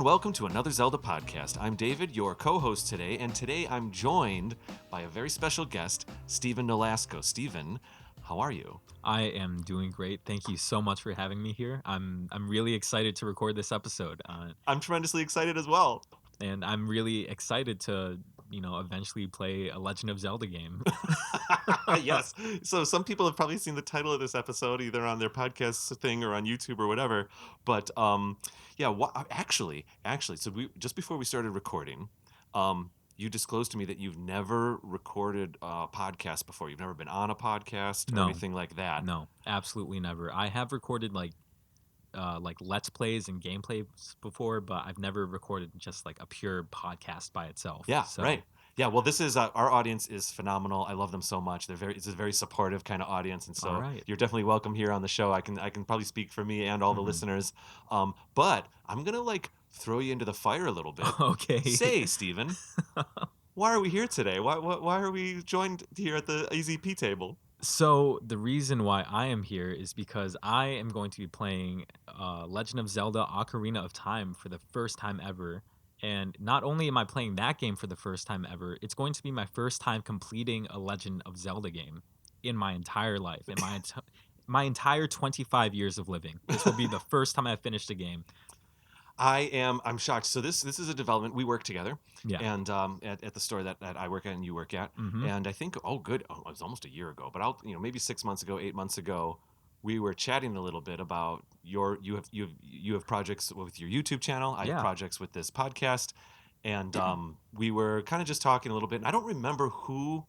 welcome to Another Zelda Podcast. I'm David, your co-host today, and today I'm joined by a very special guest, Steven Nolasco. Steven, how are you? I am doing great. Thank you so much for having me here. I'm really excited to record this episode, I'm tremendously excited as well. and I'm really excited to eventually play a Legend of Zelda game. Yes. So some people have probably seen the title of this episode either on their podcast thing or on YouTube or whatever. But yeah, actually, so we just before we started recording, you disclosed to me that you've never recorded a podcast before. You've never been on a podcast or No. anything like that. No, absolutely never. I have recorded like Let's Plays and gameplays before, but I've never recorded just like a pure podcast by itself. Yeah, So, right. Yeah, well, this is our audience is phenomenal. I love them so much. It's a very supportive kind of audience, and so All right. you're definitely welcome here on the show. I can probably speak for me and all the listeners. But I'm gonna like throw you into the fire a little bit. Okay. Say, Steven, why are we here today? Why are we joined here at the AZP table? So the reason why I am here is because I am going to be playing Legend of Zelda: Ocarina of Time for the first time ever. And not only am I playing that game for the first time ever, it's going to be my first time completing a Legend of Zelda game in my entire life, in my entire 25 years of living. This will be the first time I've finished a game. I'm shocked. So this is a development. We work together, Yeah. and at the store that I work at and you work at, Mhm. and I think it was almost a year ago, but maybe 6 months ago, 8 months ago, we were chatting a little bit about you have projects with your YouTube channel. I have Yeah. projects with this podcast, and we were kind of just talking a little bit. And I don't remember who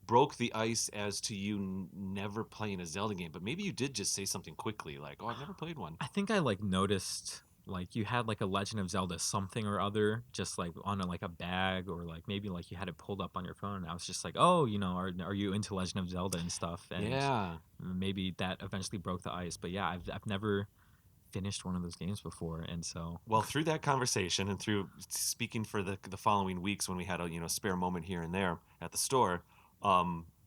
broke the ice as to you never playing a Zelda game, but maybe you did just say something quickly like, "Oh, I've never played one." I think I like noticed like you had like a Legend of Zelda something or other just like on like a bag, or like maybe like you had it pulled up on your phone, and I was just like, oh, are you into Legend of Zelda and stuff? And Yeah. maybe that eventually broke the ice. But yeah, I've never finished one of those games before, and so Well, through that conversation and through speaking for the following weeks when we had a spare moment here and there at the store,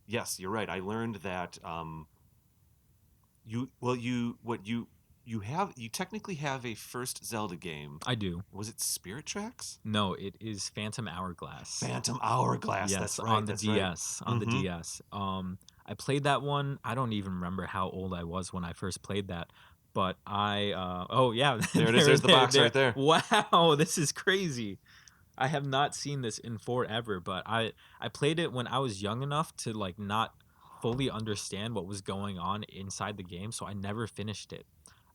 yes, you're right. I learned that you technically have a first Zelda game. I do. Was it Spirit Tracks? No, it is Phantom Hourglass. Phantom Hourglass. Yes, That's right. on the That's right. DS. On the Mhm. DS. I played that one. I don't even remember how old I was when I first played that. But oh yeah, There it is. There's the box right there. Wow, this is crazy. I have not seen this in forever, but I played it when I was young enough to like not fully understand what was going on inside the game, so I never finished it.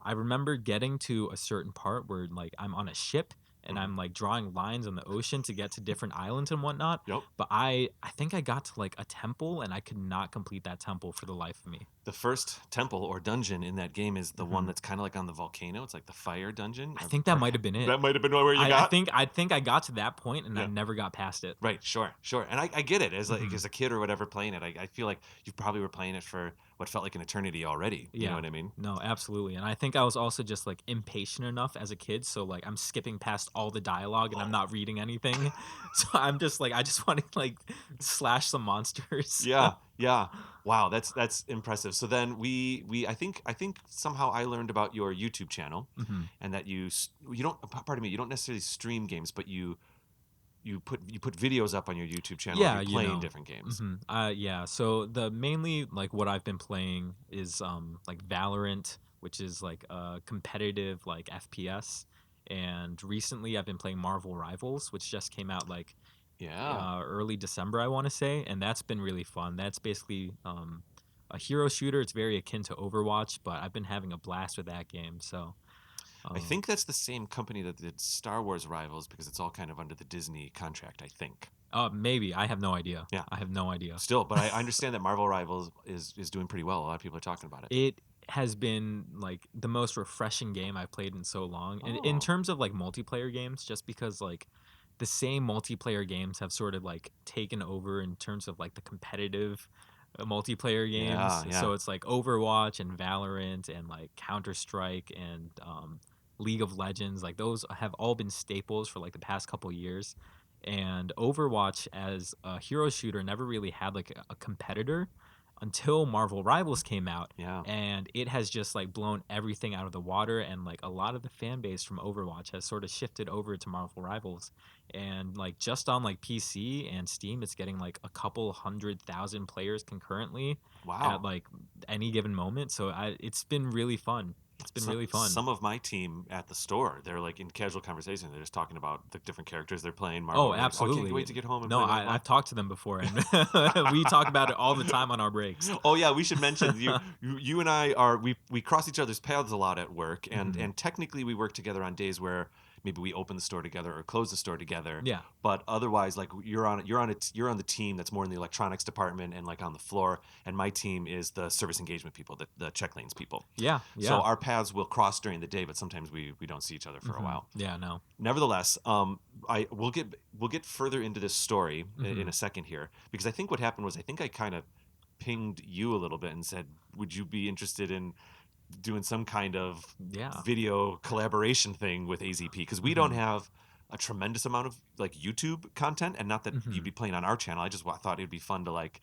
I remember getting to a certain part where like I'm on a ship and I'm like drawing lines on the ocean to get to different islands and whatnot. Yep. But I think I got to like a temple, and I could not complete that temple for the life of me. The first temple or dungeon in that game is the one that's kind of like on the volcano. It's like the fire dungeon. I think that might have been it. That might have been where you I got. think I got to that point and I Yeah. never got past it. Right, sure. And I get it as as a kid or whatever playing it. I feel like you probably were playing it for what felt like an eternity already. You know what I mean? No, absolutely. And I think I was also just like impatient enough as a kid, so like I'm skipping past all the dialogue and I'm not reading anything. So I'm just like I just want to like slash some monsters. Yeah. Wow, that's impressive. So then I think somehow I learned about your YouTube channel and that you don't, pardon me, you don't necessarily stream games, but you put videos up on your YouTube channel Yeah, of you playing different games. Yeah. So the mainly like what I've been playing is like Valorant, which is like a competitive like FPS, and recently I've been playing Marvel Rivals, which just came out like early December, I want to say, and that's been really fun. That's basically a hero shooter. It's very akin to Overwatch, but I've been having a blast with that game. So I think that's the same company that did Star Wars Rivals because it's all kind of under the Disney contract, I think. maybe. I have no idea. Yeah. I have no idea. Still, but I understand that Marvel Rivals is doing pretty well. A lot of people are talking about it. It has been like the most refreshing game I've played in so long. And in Oh. terms of like multiplayer games, just because like the same multiplayer games have sort of like taken over in terms of like the competitive multiplayer games. Yeah. So it's like Overwatch and Valorant and like Counter-Strike and League of Legends. Like those have all been staples for like the past couple years. And Overwatch as a hero shooter never really had like a competitor until Marvel Rivals came out, Yeah. and it has just like blown everything out of the water, and like a lot of the fan base from Overwatch has sort of shifted over to Marvel Rivals, and like just on like PC and Steam, it's getting like a couple 100,000 players concurrently at Wow. like any given moment. So it's been really fun. It's been So, really fun. some of my team at the store, they're like in casual conversation. They're just talking about the different characters they're playing. Marvel. Oh, They're like, "Oh, I can't absolutely. wait to get home and No, play." Like, I've wow. talked to them before, and we talk about it all the time on our breaks. Oh yeah, we should mention you and I are we cross each other's paths a lot at work, and Mhm. technically we work together on days where maybe we open the store together or close the store together. Yeah. But otherwise, like you're on the team that's more in the electronics department and like on the floor, and my team is the service engagement people, the check lanes people. Yeah. So Yeah. our paths will cross during the day, but sometimes we don't see each other for a Mhm. while. Yeah. No. Nevertheless, I we'll get further into this story in Mhm. a second here, because I think what happened was I think I kind of pinged you a little bit and said, "Would you be interested in doing some kind of Yeah. video collaboration thing with AZP?" Because we don't Mhm. have a tremendous amount of like YouTube content, and not that you'd Mhm. be playing on our channel. I just thought it'd be fun to like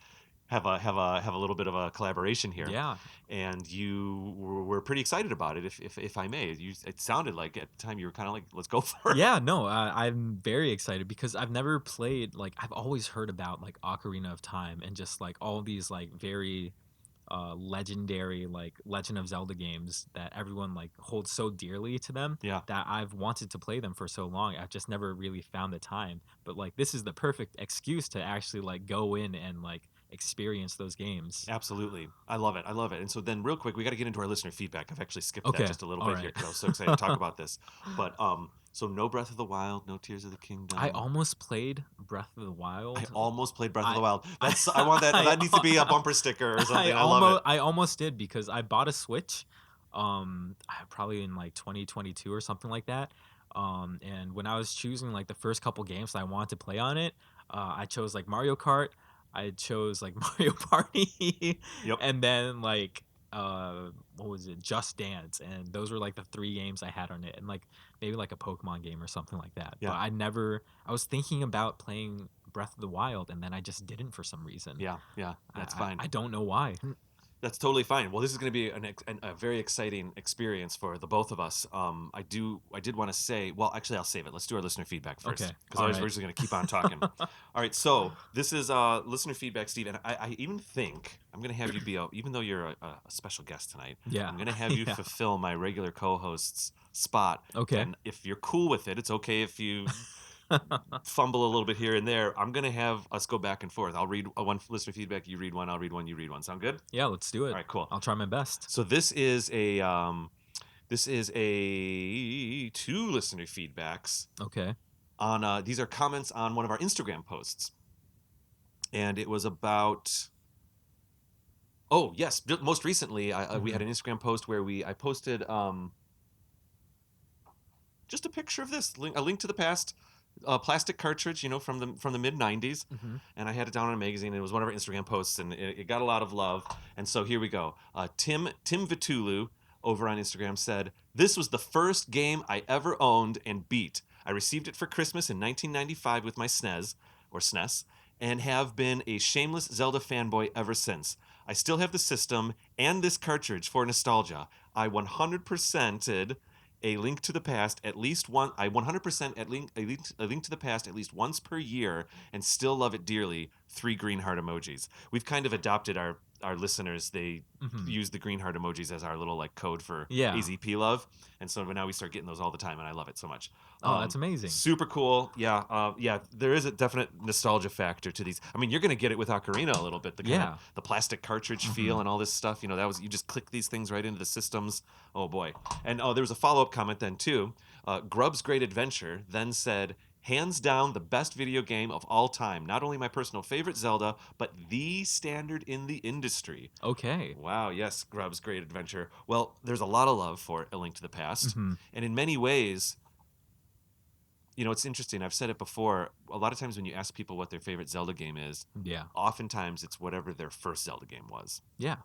have a little bit of a collaboration here, Yeah. and you were pretty excited about it, if I may. It sounded like at the time you were kind of like, "Let's go for it." Yeah. No. I'm very excited because I've never played. Like, I've always heard about like Ocarina of Time and just like all these like very legendary like Legend of Zelda games that everyone like holds so dearly to them, Yeah. that I've wanted to play them for so long. I've just never really found the time. But like this is the perfect excuse to actually like go in and like experience those games. Absolutely. I love it. I love it. And so then real quick, we got to get into our listener feedback. I've actually skipped that Okay. just a little All bit here right. because I was so excited to talk about this. But so no Breath of the Wild, no Tears of the I Kingdom. almost played Breath of the I Wild. almost played Breath of I the Wild. I That's I want that. I That needs to be a bumper sticker or something. I love it. I almost did because I bought a Switch, probably in like 2022 or something like that. And when I was choosing like the first couple games that I wanted to play on it, I chose like Mario Kart, I chose like Mario Party, Yep. and then like what was it, Just Dance, and those were like the three games I had on it, and like maybe like a Pokemon game or something like that. But Yeah. I was thinking about playing Breath of the Wild, and then I just didn't for some reason. Yeah. Yeah. That's fine. I don't know why. That's totally fine. Well, this is going to be a very exciting experience for the both of us. I did want to say, well, actually, I'll save it. Let's do our listener feedback Okay. first, because All otherwise right. we're just going to keep on talking. All right, so this is listener feedback, Steve, and I even think I'm going to have you be even though you're a special guest tonight, Yeah. I'm going to have you Yeah. fulfill my regular co-host's spot. Okay. And if you're cool with it, it's okay if you fumble a little bit here and there. I'm going to have us go back and forth. I'll read one listener feedback, you read one, I'll read one, you read one. Sound good? Yeah, let's do All it. right, cool. I'll try my best. So this is a two listener feedbacks Okay. on these are comments on one of our Instagram posts, and it was about, oh yes, most recently we had Mhm. an Instagram post where I posted just a picture of this a link to the past, plastic cartridge, from the mid '90s, Mhm. and I had it down in a magazine. And it was one of our Instagram posts, and it got a lot of love. And so here we go. Tim Vitulu over on Instagram said, "This was the first game I ever owned and beat. I received it for Christmas in 1995 with my SNES or SNES, and have been a shameless Zelda fanboy ever since. I still have the system and this cartridge for nostalgia. I 100%ed a link to the past at least one. I 100% a link to the past at least once per year, and still love it dearly. 3 green heart emojis. We've kind of adopted our listeners. They Mhm. use the green heart emojis as our little like code for Yeah. AZP love, and so now we start getting those all the time, and I love it so much. Oh, that's amazing. Super cool. Yeah, yeah. There is a definite nostalgia factor to these. I mean, you're gonna get it with Ocarina a little bit. The kind of Yeah. the plastic cartridge feel Mhm. and all this stuff. That was, you just click these things right into the systems. Oh boy. And there was a follow up comment then too. Grub's Great Adventure then said, "Hands down the best video game of all time. Not only my personal favorite Zelda, but the standard in the industry." Okay. Wow, yes, Grub's Great Adventure. Well, there's a lot of love for A Link to the Past. Mhm. And in many ways, it's interesting. I've said it before. A lot of times when you ask people what their favorite Zelda game is, Yeah. oftentimes it's whatever their first Zelda game was. Yeah.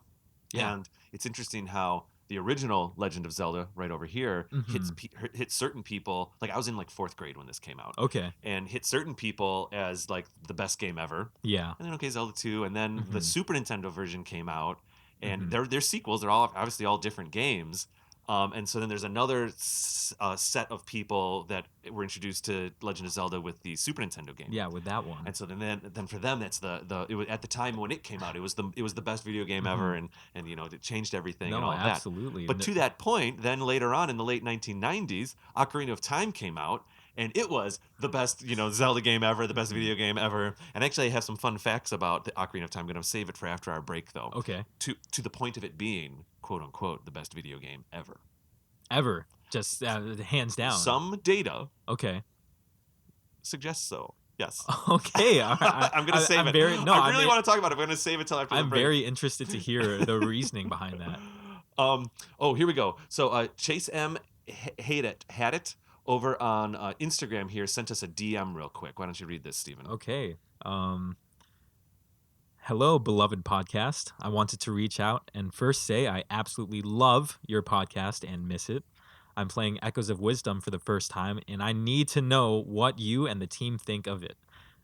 Yeah. And it's interesting how the original Legend of Zelda right over here Mm-hmm. hit certain people. Like I was in like 4th grade when this came out, Okay. and hit certain people as like the best game ever. Yeah. And then okay, Zelda 2, and then the Mm-hmm. Super Nintendo version came out, and Mm-hmm. they're sequels. They're all obviously all different games. And so then there's another set of people that were introduced to Legend of Zelda with the Super Nintendo game. Yeah, with that one. And so then for them, that's it was, at the time when it came out, it was the best video game Mm-hmm. ever, and it changed everything and No, all of that. absolutely. But to that point, then later on in the late 1990s, Ocarina of Time came out, and it was the best Zelda game ever, the best Mm-hmm. video game ever. And actually, I have some fun facts about the Ocarina of Time. I'm going to save it for after our break, though. Okay. To the point of it being quote unquote the best video game ever. Ever. Just hands down. Some data Okay. suggests so. Yes. Okay. All right. I'm gonna save I'm it. very no. I really want to talk about it. I'm gonna save it till after the I'm break. very interested to hear the reasoning behind that. Oh, here we go. So Chase M had it over on Instagram here. Sent us a DM real quick. Why don't you read this, Steven? Okay. Hello, beloved podcast. I wanted to reach out and first say I absolutely love your podcast and miss it. I'm playing Echoes of Wisdom for the first time, and I need to know what you and the team think of it.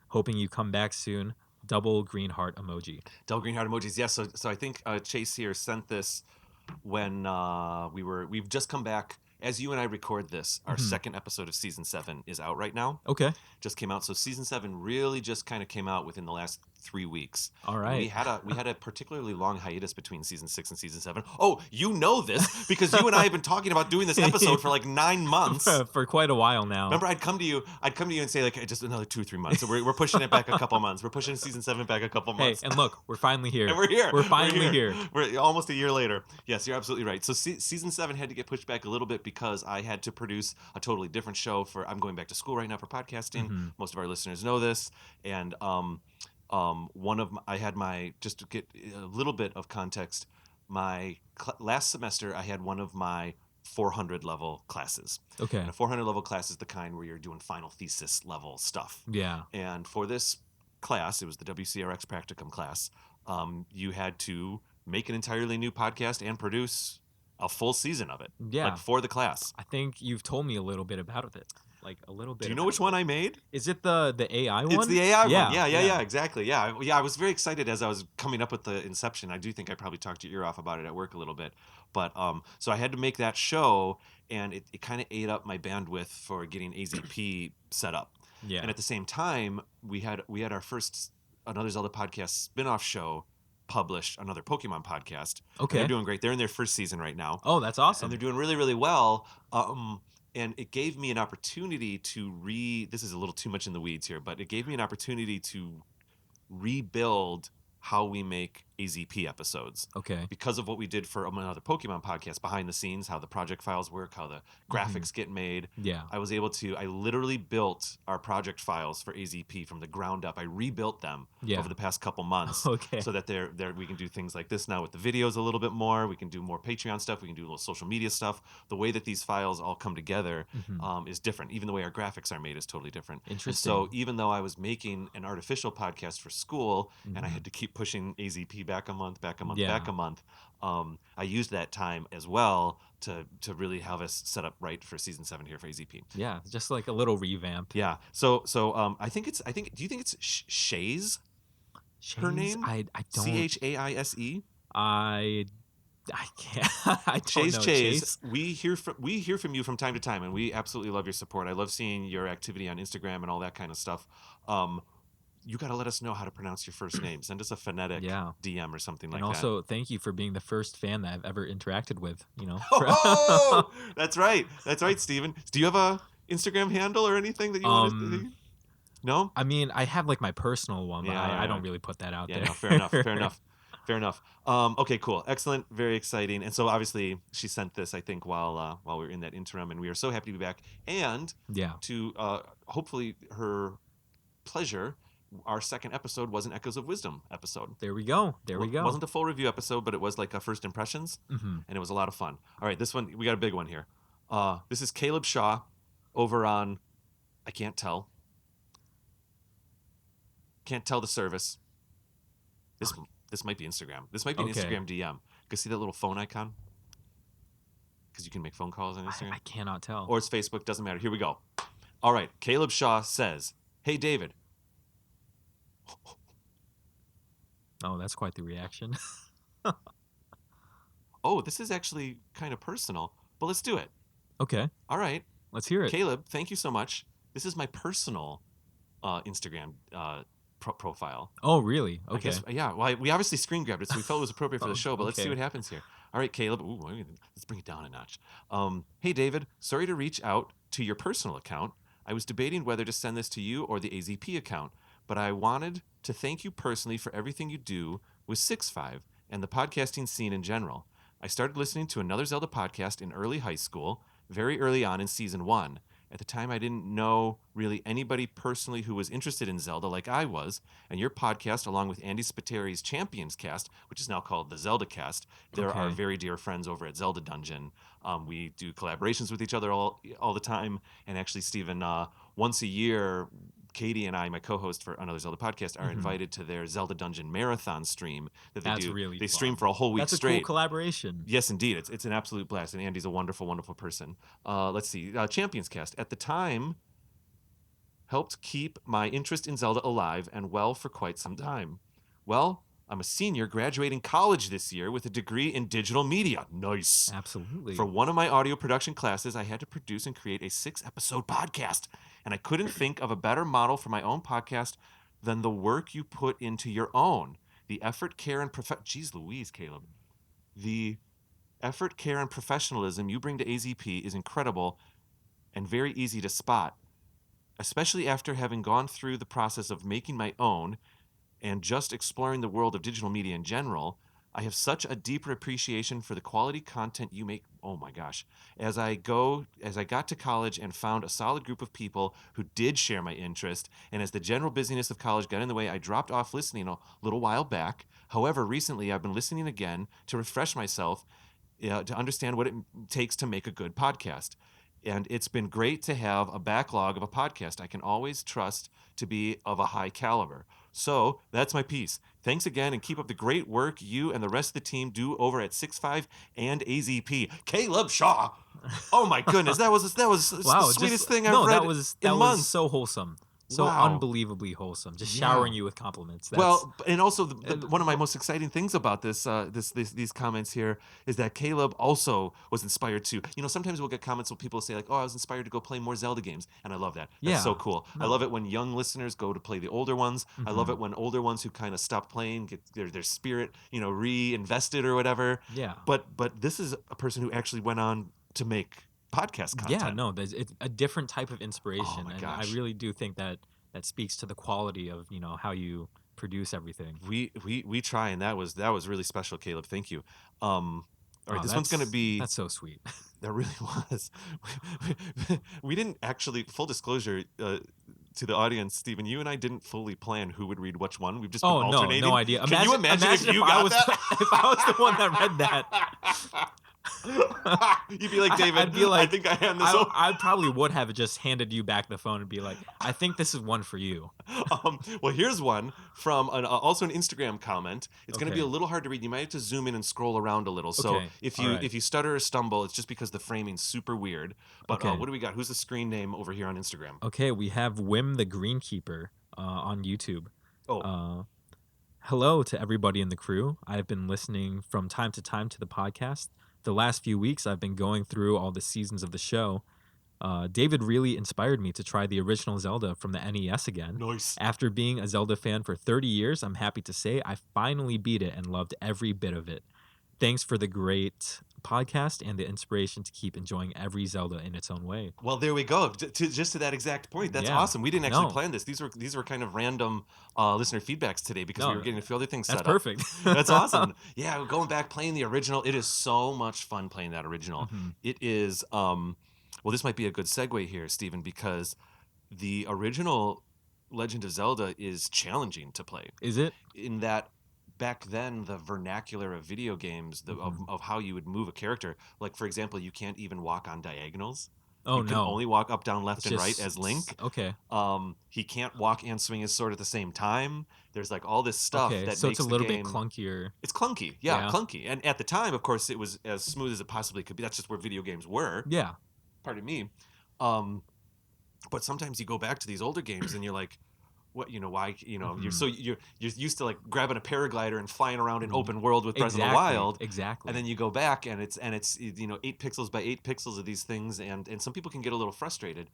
Hoping you come back soon. Double green heart emoji. Double green heart emojis. Yes. So I think Chase here sent this when we've just come back. As you and I record this, our Mhm. second episode of season 7 is out right now. Okay. Just came out. So season 7 really just kind of came out within the last 3 weeks. All And right. we had a particularly long hiatus between season 6 and season 7. Oh, you know this because you and I have been talking about doing this episode for like 9 months. For quite a while now. Remember, I'd come to you and say like, just another 2 or 3 months. So we're pushing it back a couple months. We're pushing season 7 back a couple Hey, months. and look, we're finally here. And we're here. We're finally here. We're almost a year later. Yes, you're absolutely right. So season 7 had to get pushed back a little bit because I had to produce a totally different show I'm going back to school right now for podcasting. Mhm. Most of our listeners know this. And I had just to get a little bit of context, last semester I had one of my 400 level classes. Okay. And a 400 level class is the kind where you're doing final thesis level stuff. Yeah. And for this class, it was the WCRX Practicum class, you had to make an entirely new podcast and produce a full season of it. Yeah. Like for the class. I think you've told me a little bit about it. Like a little bit. Do you know which one I made? Is it the AI one? It's the AI Yeah, one. Yeah, exactly. Yeah. I was very excited as I was coming up with the inception. I do think I probably talked your ear off about it at work a little bit. But so I had to make that show, and it kind of ate up my bandwidth for getting AZP set up. Yeah. And at the same time, we had our first Another Zelda Podcast spin-off show published, Another Pokemon Podcast. Okay. And they're doing great. They're in their first season right now. Oh, that's awesome. And they're doing really, really well. And it gave me an opportunity to this is a little too much in the weeds here, but it gave me an opportunity to rebuild how we make AZP episodes. Okay. Because of what we did for Another Pokemon Podcast, behind the scenes, how the project files work, how the graphics get made. Yeah. I literally built our project files for AZP from the ground up. I rebuilt them over the past couple months. Okay. So that we can do things like this now with the videos a little bit more. We can do more Patreon stuff. We can do a little social media stuff. The way that these files all come together is different. Even the way our graphics are made is totally different. Interesting. And so even though I was making an artificial podcast for school and I had to keep pushing AZP back a month, back a month, I used that time as well to really have us set up right for season 7 here for AZP. Yeah, just like a little revamp. Yeah. So do you think it's Shays? Her name? I don't. Chaise? I can't. I don't Chase know. Chase, we hear from you from time to time, and we absolutely love your support. I love seeing your activity on Instagram and all that kind of stuff. You got to let us know how to pronounce your first name. Send us a phonetic DM or something like that. And also, thank you for being the first fan that I've ever interacted with. Oh, that's right, Steven. Do you have a Instagram handle or anything that you want to? No. I mean, I have like my personal one, but I don't really put that out there. No, fair enough. Okay, cool, excellent, very exciting. And so obviously she sent this, I think, while we were in that interim, and we are so happy to be back. And to hopefully her pleasure, our second episode was an Echoes of Wisdom episode. There we go. It wasn't a full review episode, but it was like a first impressions, and it was a lot of fun. All right, this one, we got a big one here. This is Caleb Shaw over on, I can't tell the service. This might be Instagram. This might be an Instagram DM. You can see that little phone icon? because you can make phone calls on Instagram. I cannot tell. Or it's Facebook, doesn't matter. Here we go. All right, Caleb Shaw says, "Hey David." Oh, that's quite the reaction. Oh, this is actually kind of personal, but let's do it. Okay, All right, let's hear it. Caleb, thank you so much. This is my personal Instagram profile. Oh, really? I Okay. guess, yeah. Well, we obviously screen grabbed it, so we felt it was appropriate for the show. But let's see Okay. what happens here. All right, Caleb. Ooh, let's bring it down a notch. Hey, David. Sorry to reach out to your personal account. I was debating whether to send this to you or the AZP account, but I wanted to thank you personally for everything you do with 6.5 and the podcasting scene in general. I started listening to Another Zelda podcast in early high school, very early on in season 1. At the time, I didn't know really anybody personally who was interested in Zelda like I was, and your podcast, along with Andy Spiteri's Champions Cast, which is now called the Zelda Cast, they're our Okay. very dear friends over at Zelda Dungeon. We do collaborations with each other all the time, and actually, Steven, once a year, Katie and I, my co-host for Another Zelda Podcast, are invited to their Zelda Dungeon marathon stream that they That's do. really They fun. stream for a whole week That's a straight. cool collaboration. Yes, indeed. It's an absolute blast, and Andy's a wonderful, wonderful person. Let's see. Champions Cast. At the time, helped keep my interest in Zelda alive and well for quite some time. Well, I'm a senior graduating college this year with a degree in digital media. Nice. Absolutely. For one of my audio production classes, I had to produce and create a 6-episode podcast, and I couldn't think of a better model for my own podcast than the work you put into your own. The effort, care, and Jeez Louise, Caleb. The effort, care, and professionalism you bring to AZP is incredible and very easy to spot, especially after having gone through the process of making my own and just exploring the world of digital media in general. I have such a deeper appreciation for the quality content you make. Oh my gosh. As I got to college and found a solid group of people who did share my interest, and as the general busyness of college got in the way, I dropped off listening a little while back. However, recently I've been listening again to refresh myself, to understand what it takes to make a good podcast. And it's been great to have a backlog of a podcast I can always trust to be of a high caliber. So that's my piece. Thanks again, and keep up the great work you and the rest of the team do over at 6.5 and AZP. Caleb Shaw. Oh my goodness, that was Wow, the sweetest thing I've no, read that was in months. so wholesome. So Wow. unbelievably wholesome. Just Yeah. showering you with compliments. That's, Well, and also one of my most exciting things about these comments here is that Caleb also was inspired to. Sometimes we'll get comments where people say like, "Oh, I was inspired to go play more Zelda games," and I love that. That's so Yeah. cool. I No. love it when young listeners go to play the older ones. I love it when older ones who kind of stop playing get their spirit, reinvested or whatever. Yeah. But this is a person who actually went on to make podcast content. Yeah, no, it's a different type of inspiration. Oh my and gosh. I really do think that speaks to the quality of, how you produce everything. We try, and that was really special, Caleb. Thank you. All right, Oh, this one's gonna be. That's so sweet. That really was. We didn't actually. Full disclosure to the audience, Stephen, you and I didn't fully plan who would read which one. We've just been alternating. No idea. Can you imagine if you I got was that? if I was the one that read that? You'd be like, David, I'd be like, I think I hand this over. I probably would have just handed you back the phone and be like, I think this is one for you. Well, here's one from also an Instagram comment. It's going to be a Okay. little hard to read. You might have to zoom in and scroll around a little. So Okay. if All you right. if you stutter or stumble, it's just because the framing's super weird. But Okay. what do we got? Who's the screen name over here on Instagram? Okay, we have Wim the Greenkeeper on YouTube. Oh, Hello to everybody in the crew. I've been listening from time to time to the podcast. The last few weeks, I've been going through all the seasons of the show. David really inspired me to try the original Zelda from the NES again. nice. After being a Zelda fan for 30 years, I'm happy to say I finally beat it and loved every bit of it. Thanks for the great podcast and the inspiration to keep enjoying every Zelda in its own way. Well, there we go. Just to that exact point. That's Yeah. awesome. We didn't actually No. plan this. These were kind of random listener feedbacks today because we No, were getting a few other things That's set perfect. up. That's awesome. Yeah, going back playing the original. It is so much fun playing that original. Mhm. It is. Well, this might be a good segue here, Stephen, because the original Legend of Zelda is challenging to play. Is it? In that back then the vernacular of video games of how you would move a character, like for example, you can't even walk on diagonals. Oh You can no. only walk up, down, left, It's and right just as Link. okay. He can't walk and swing his sword at the same time. There's like all this stuff Okay. that So it's a makes the little bit game. clunkier. It's clunky, yeah, Yeah. clunky. And at the time, of course, it was as smooth as it possibly could be. That's just where video games were. Yeah. Pardon me. Um, but sometimes you go back to these older games and you're like, what, why, Mhm. you're used to like grabbing a paraglider and flying around an open world with Breath of the Exactly. Wild, and Exactly. then you go back and it's 8 pixels by 8 pixels of these things, and some people can get a little frustrated.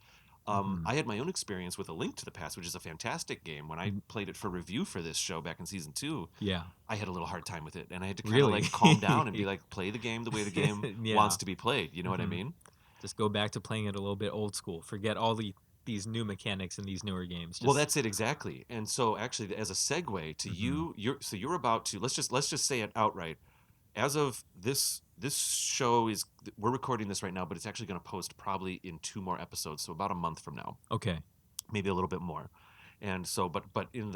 Mhm. I had my own experience with A Link to the Past, which is a fantastic game. When I Mm, played it for review for this show back in season 2, yeah. I had a little hard time with it, and I had to kind of Really? like calm down and be like, play the game the way the game wants Yeah. to be played. You know what I Mhm. mean? Just go back to playing it a little bit old school. Forget all these new mechanics in these newer games. Well, Just that's it exactly. And so, actually, as a segue to mhm. you, you're about to, let's just say it outright. As of this show is, we're recording this right now, but it's actually going to post probably in 2 more episodes, so about a month from now, Okay. maybe a little bit more. And so, but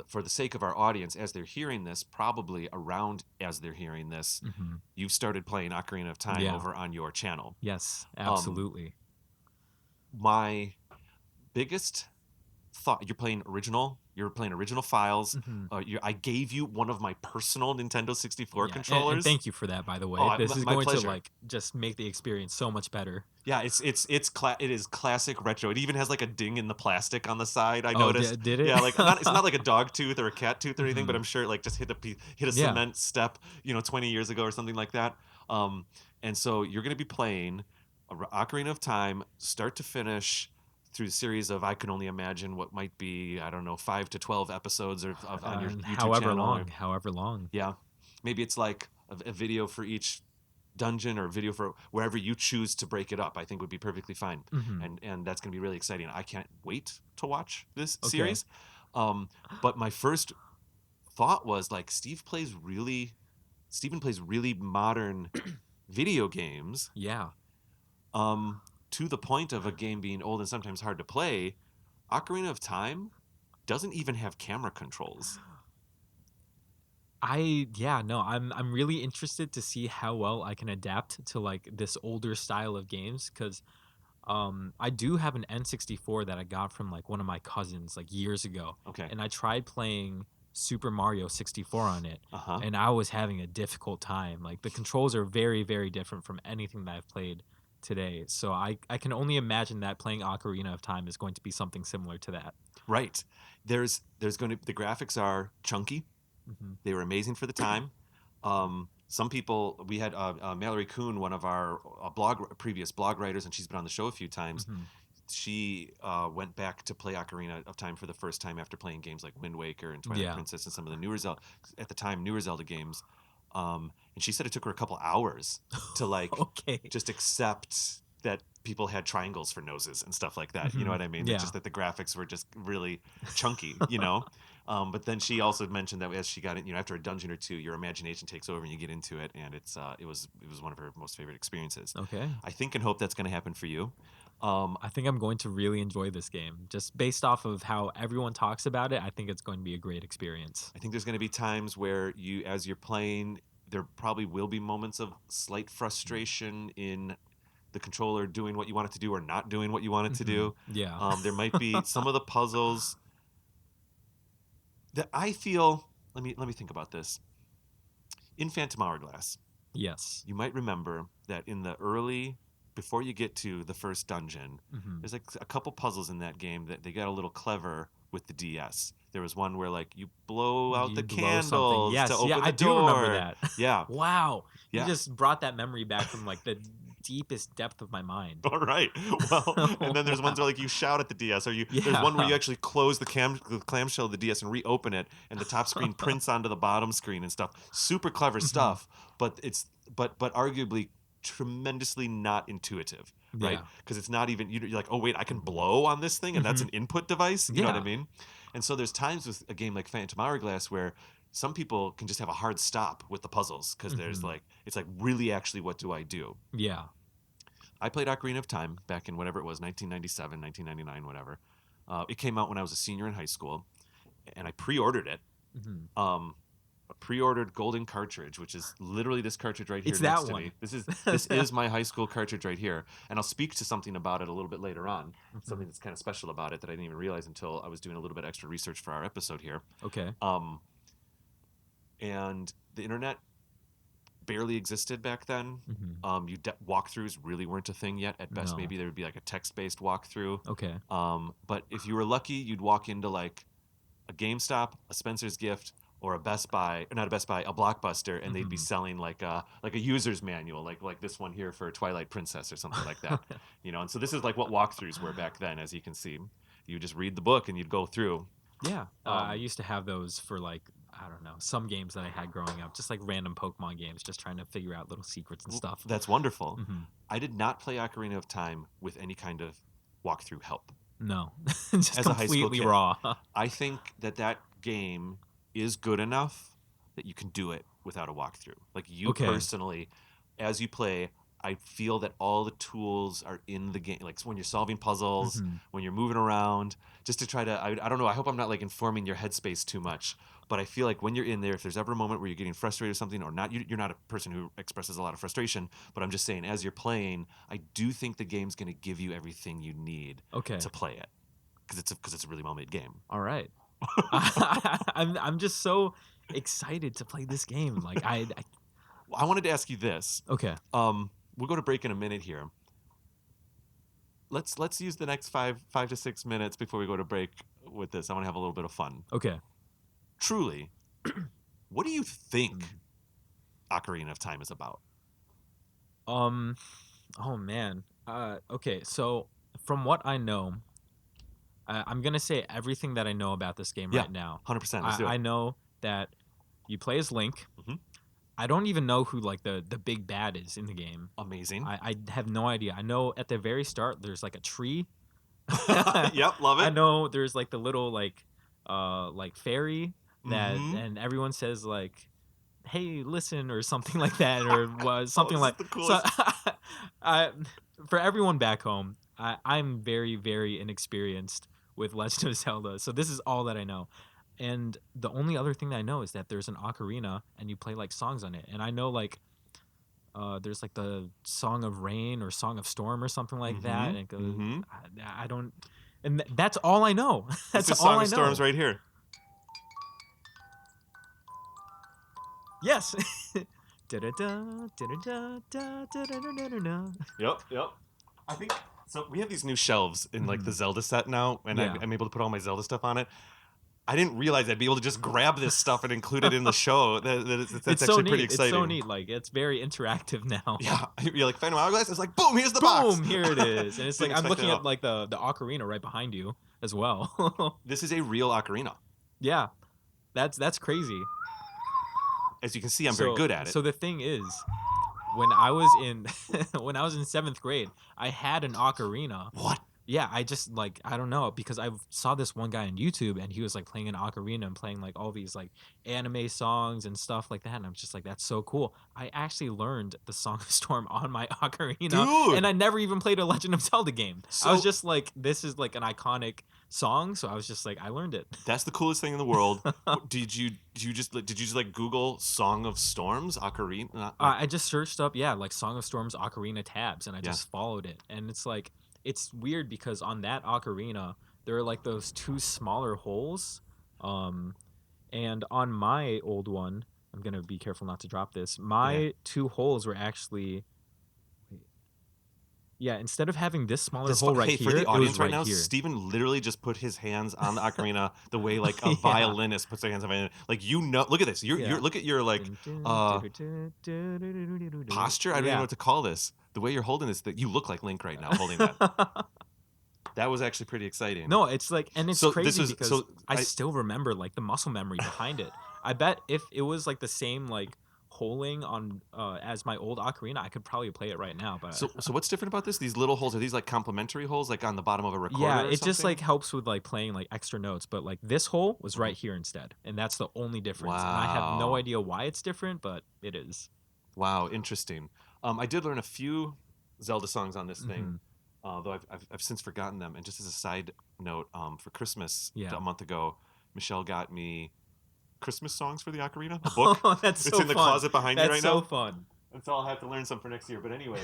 for the sake of our audience, as they're hearing this, probably around as they're hearing this, Mhm. you've started playing Ocarina of Time Yeah. over on your channel. Yes, Um, absolutely. my biggest thought, you're playing original files. Mhm. I gave you one of my personal Nintendo 64 Yeah, and controllers. thank you for that, by the way. Oh, This is my going to pleasure. like just make the experience so much better. Yeah, it is classic retro. It even has like a ding in the plastic on the side, I Oh, noticed. did it? Yeah, like it's not like a dog tooth or a cat tooth or anything, but Mhm. I'm sure it like just hit a Yeah. cement step, 20 years ago or something like that. Um, and so you're going to be playing Ocarina of Time start to finish through the series of, I can only imagine what might be, I don't know, 5 to 12 episodes of on your YouTube However channel, or long, however long. yeah, maybe it's like a video for each dungeon, or a video for wherever you choose to break it up. I think would be perfectly fine, Mhm. and that's going to be really exciting. I can't wait to watch this Okay. series. um but my first thought was like, Steven plays really modern video games, Yeah. um to the point of a game being old and sometimes hard to play. Ocarina of Time doesn't even have camera controls. Yeah, no, I'm really interested to see how well I can adapt to like this older style of games cuz I do have an N64 that I got from like one of my cousins like years ago, Okay. and I tried playing Super Mario 64 on it, Uh-huh. and I was having a difficult time. Like the controls are very, very different from anything that I've played today. So I can only imagine that playing Ocarina of Time is going to be something similar to that. Right. There's going to, the graphics are chunky. Hmm. They were amazing for the time. Some people, we had Mallory Kuhn, one of our previous blog writers, and she's been on the show a few times. Hmm. She went back to play Ocarina of Time for the first time after playing games like Wind Waker and Twilight Yeah. Princess and some of the newer Zelda, at the time, newer Zelda games. And she said it took her a couple hours to like Okay. just accept that people had triangles for noses and stuff like that. You know Hmm. what I mean? That Yeah. just that the graphics were just really chunky. But then she also mentioned that as she got it, after a dungeon or two, your imagination takes over and you get into it, and it was one of her most favorite experiences. Okay. I think and hope that's going to happen for you. Um, I think I'm going to really enjoy this game. Just based off of how everyone talks about it, I think it's going to be a great experience. I think there's going to be times where as you're playing, there probably will be moments of slight frustration in the controller doing what you want it to do or not doing what you want it to Hmm. do. Yeah. There might be some of the puzzles that I feel. Let me think about this. In Phantom Hourglass, Yes. you might remember that in the early, before you get to the first dungeon, Hmm. there's like a couple puzzles in that game that they got a little clever with the DS. There was one where like you blow out the You blow something. candles to Yes. Yeah, open I the do remember door. that. Yeah, Wow. You yeah. just brought that memory back from like the deepest depth of my mind. All right. Well, and then there's ones where Wow. like you shout at the DS, or there's one where you Yeah. actually close the clamshell of the DS and reopen it, and the top screen prints onto the bottom screen and stuff. Super clever Hmm. stuff, but it's but arguably tremendously not intuitive, right? Yeah. Because it's not even, you're like, oh wait, I can Hmm. blow on this thing, and that's Hmm. an input device. You know what I Yeah. mean? And so there's times with a game like Phantom Hourglass where some people can just have a hard stop with the puzzles because there's Hmm. like, it's like, really, actually, what do I do? Yeah. I played Ocarina of Time back in whatever it was, 1997, 1999, whatever. It came out when I was a senior in high school, and I pre-ordered it. Hmm. Um, a pre-ordered golden cartridge, which is literally this cartridge right here It's next that to one. me. This is my high school cartridge right here, and I'll speak to something about it a little bit later on. Something that's kind of special about it that I didn't even realize until I was doing a little bit extra research for our episode here. Okay. And the internet barely existed back then. Walkthroughs really weren't a thing yet. At best, No. maybe there would be like a text-based walkthrough. Okay. But if you were lucky, you'd walk into like a GameStop, a Spencer's Gift, or a Best Buy, or not a Best Buy, a Blockbuster, and they'd be selling like a user's manual, like this one here for Twilight Princess or something like that. And so this is like what walkthroughs were back then, as you can see. You just read the book and you'd go through. Yeah. I used to have those for like, I don't know, some games that I had growing up, just like random Pokemon games, just trying to figure out little secrets and stuff. That's wonderful. I did not play Ocarina of Time with any kind of walkthrough help. No, just As a high school completely kid. raw. I think that game is good enough that you can do it without a walkthrough. Like you personally, as you play, I feel that all the tools are in the game. Like when you're solving puzzles, when you're moving around, just to try to, I don't know, I hope I'm not like informing your headspace too much, but I feel like when you're in there, if there's ever a moment where you're getting frustrated or something, or not, you're not a person who expresses a lot of frustration, but I'm just saying, as you're playing, I do think the game's going to give you everything you need to play it. Because it's a really well-made game. All right. I'm just so excited to play this game. Like I wanted to ask you this. Okay. We'll go to break in a minute here. Let's use the next 5 to 6 minutes before we go to break with this. I want to have a little bit of fun. Okay. Truly, what do you think Ocarina of Time is about? Oh man. Okay, so from what I know, I'm gonna say everything that I know about this game right now. 100%. Let's do it. I know that you play as Link. I don't even know who like the big bad is in the game. Amazing. I have no idea. I know at the very start there's like a tree. Yep, love it. I know there's like the little like fairy that and everyone says like, hey, listen, or something like that, or was something like so. For everyone back home, I'm very, very inexperienced with Legend of Zelda, so this is all that I know. And the only other thing that I know is that there's an ocarina and you play like songs on it. And I know like there's like the Song of Rain or Song of Storm or something like that. And it goes, I don't, and that's all I know. That's all Song I of know. Storm's right here. Yes. Yep. I think so. We have these new shelves in like the Zelda set now, and I'm able to put all my Zelda stuff on it. I didn't realize I'd be able to just grab this stuff and include it in the show. That's it's actually so neat. pretty exciting. It's so neat. Like it's very interactive now. Yeah, you're like, find an hourglass. It's like, boom, here's the box. Boom, here it is. And it's like I'm looking at like the ocarina right behind you as well. This is a real ocarina. Yeah, that's crazy. As you can see, I'm very good at it. So the thing is, when I was in 7th grade, I had an ocarina. What? Yeah, I just like I don't know because I saw this one guy on YouTube and he was like playing an ocarina and playing like all these like anime songs and stuff like that, and I'm just like, that's so cool. I actually learned the Song of Storm on my ocarina, dude, and I never even played a Legend of Zelda game. So, I was just like, this is like an iconic song, so I was just like, I learned it. That's the coolest thing in the world. Did you just like Google Song of Storms ocarina? I just searched up like Song of Storms ocarina tabs, and I just followed it, and it's like. It's weird because on that ocarina, there are like those 2 smaller holes. And on my old one, I'm going to be careful not to drop this. My 2 holes were actually... Yeah, instead of having this smaller hole right here, for the audience right now, here. Steven literally just put his hands on the ocarina the way like a violinist puts their hands on it. Like, look at this. You're look at your like posture. I don't even know what to call this. The way you're holding this, that you look like Link right now holding that. That was actually pretty exciting. No, it's like, and it's crazy because I still remember like the muscle memory behind it. I bet if it was like the same like holing on as my old ocarina, I could probably play it right now. But so what's different about this? These little holes, are these like complementary holes, like on the bottom of a recorder? Yeah, it just like helps with like playing like extra notes. But like this hole was right here instead, and that's the only difference. Wow. And I have no idea why it's different, but it is. Wow, interesting. I did learn a few Zelda songs on this thing, though I've since forgotten them. And just as a side note, for Christmas a month ago, Michelle got me Christmas songs for the ocarina, a book. Oh, that's It's so in the fun. closet behind me That's right so now. fun. And so I'll have to learn some for next year. But anyway,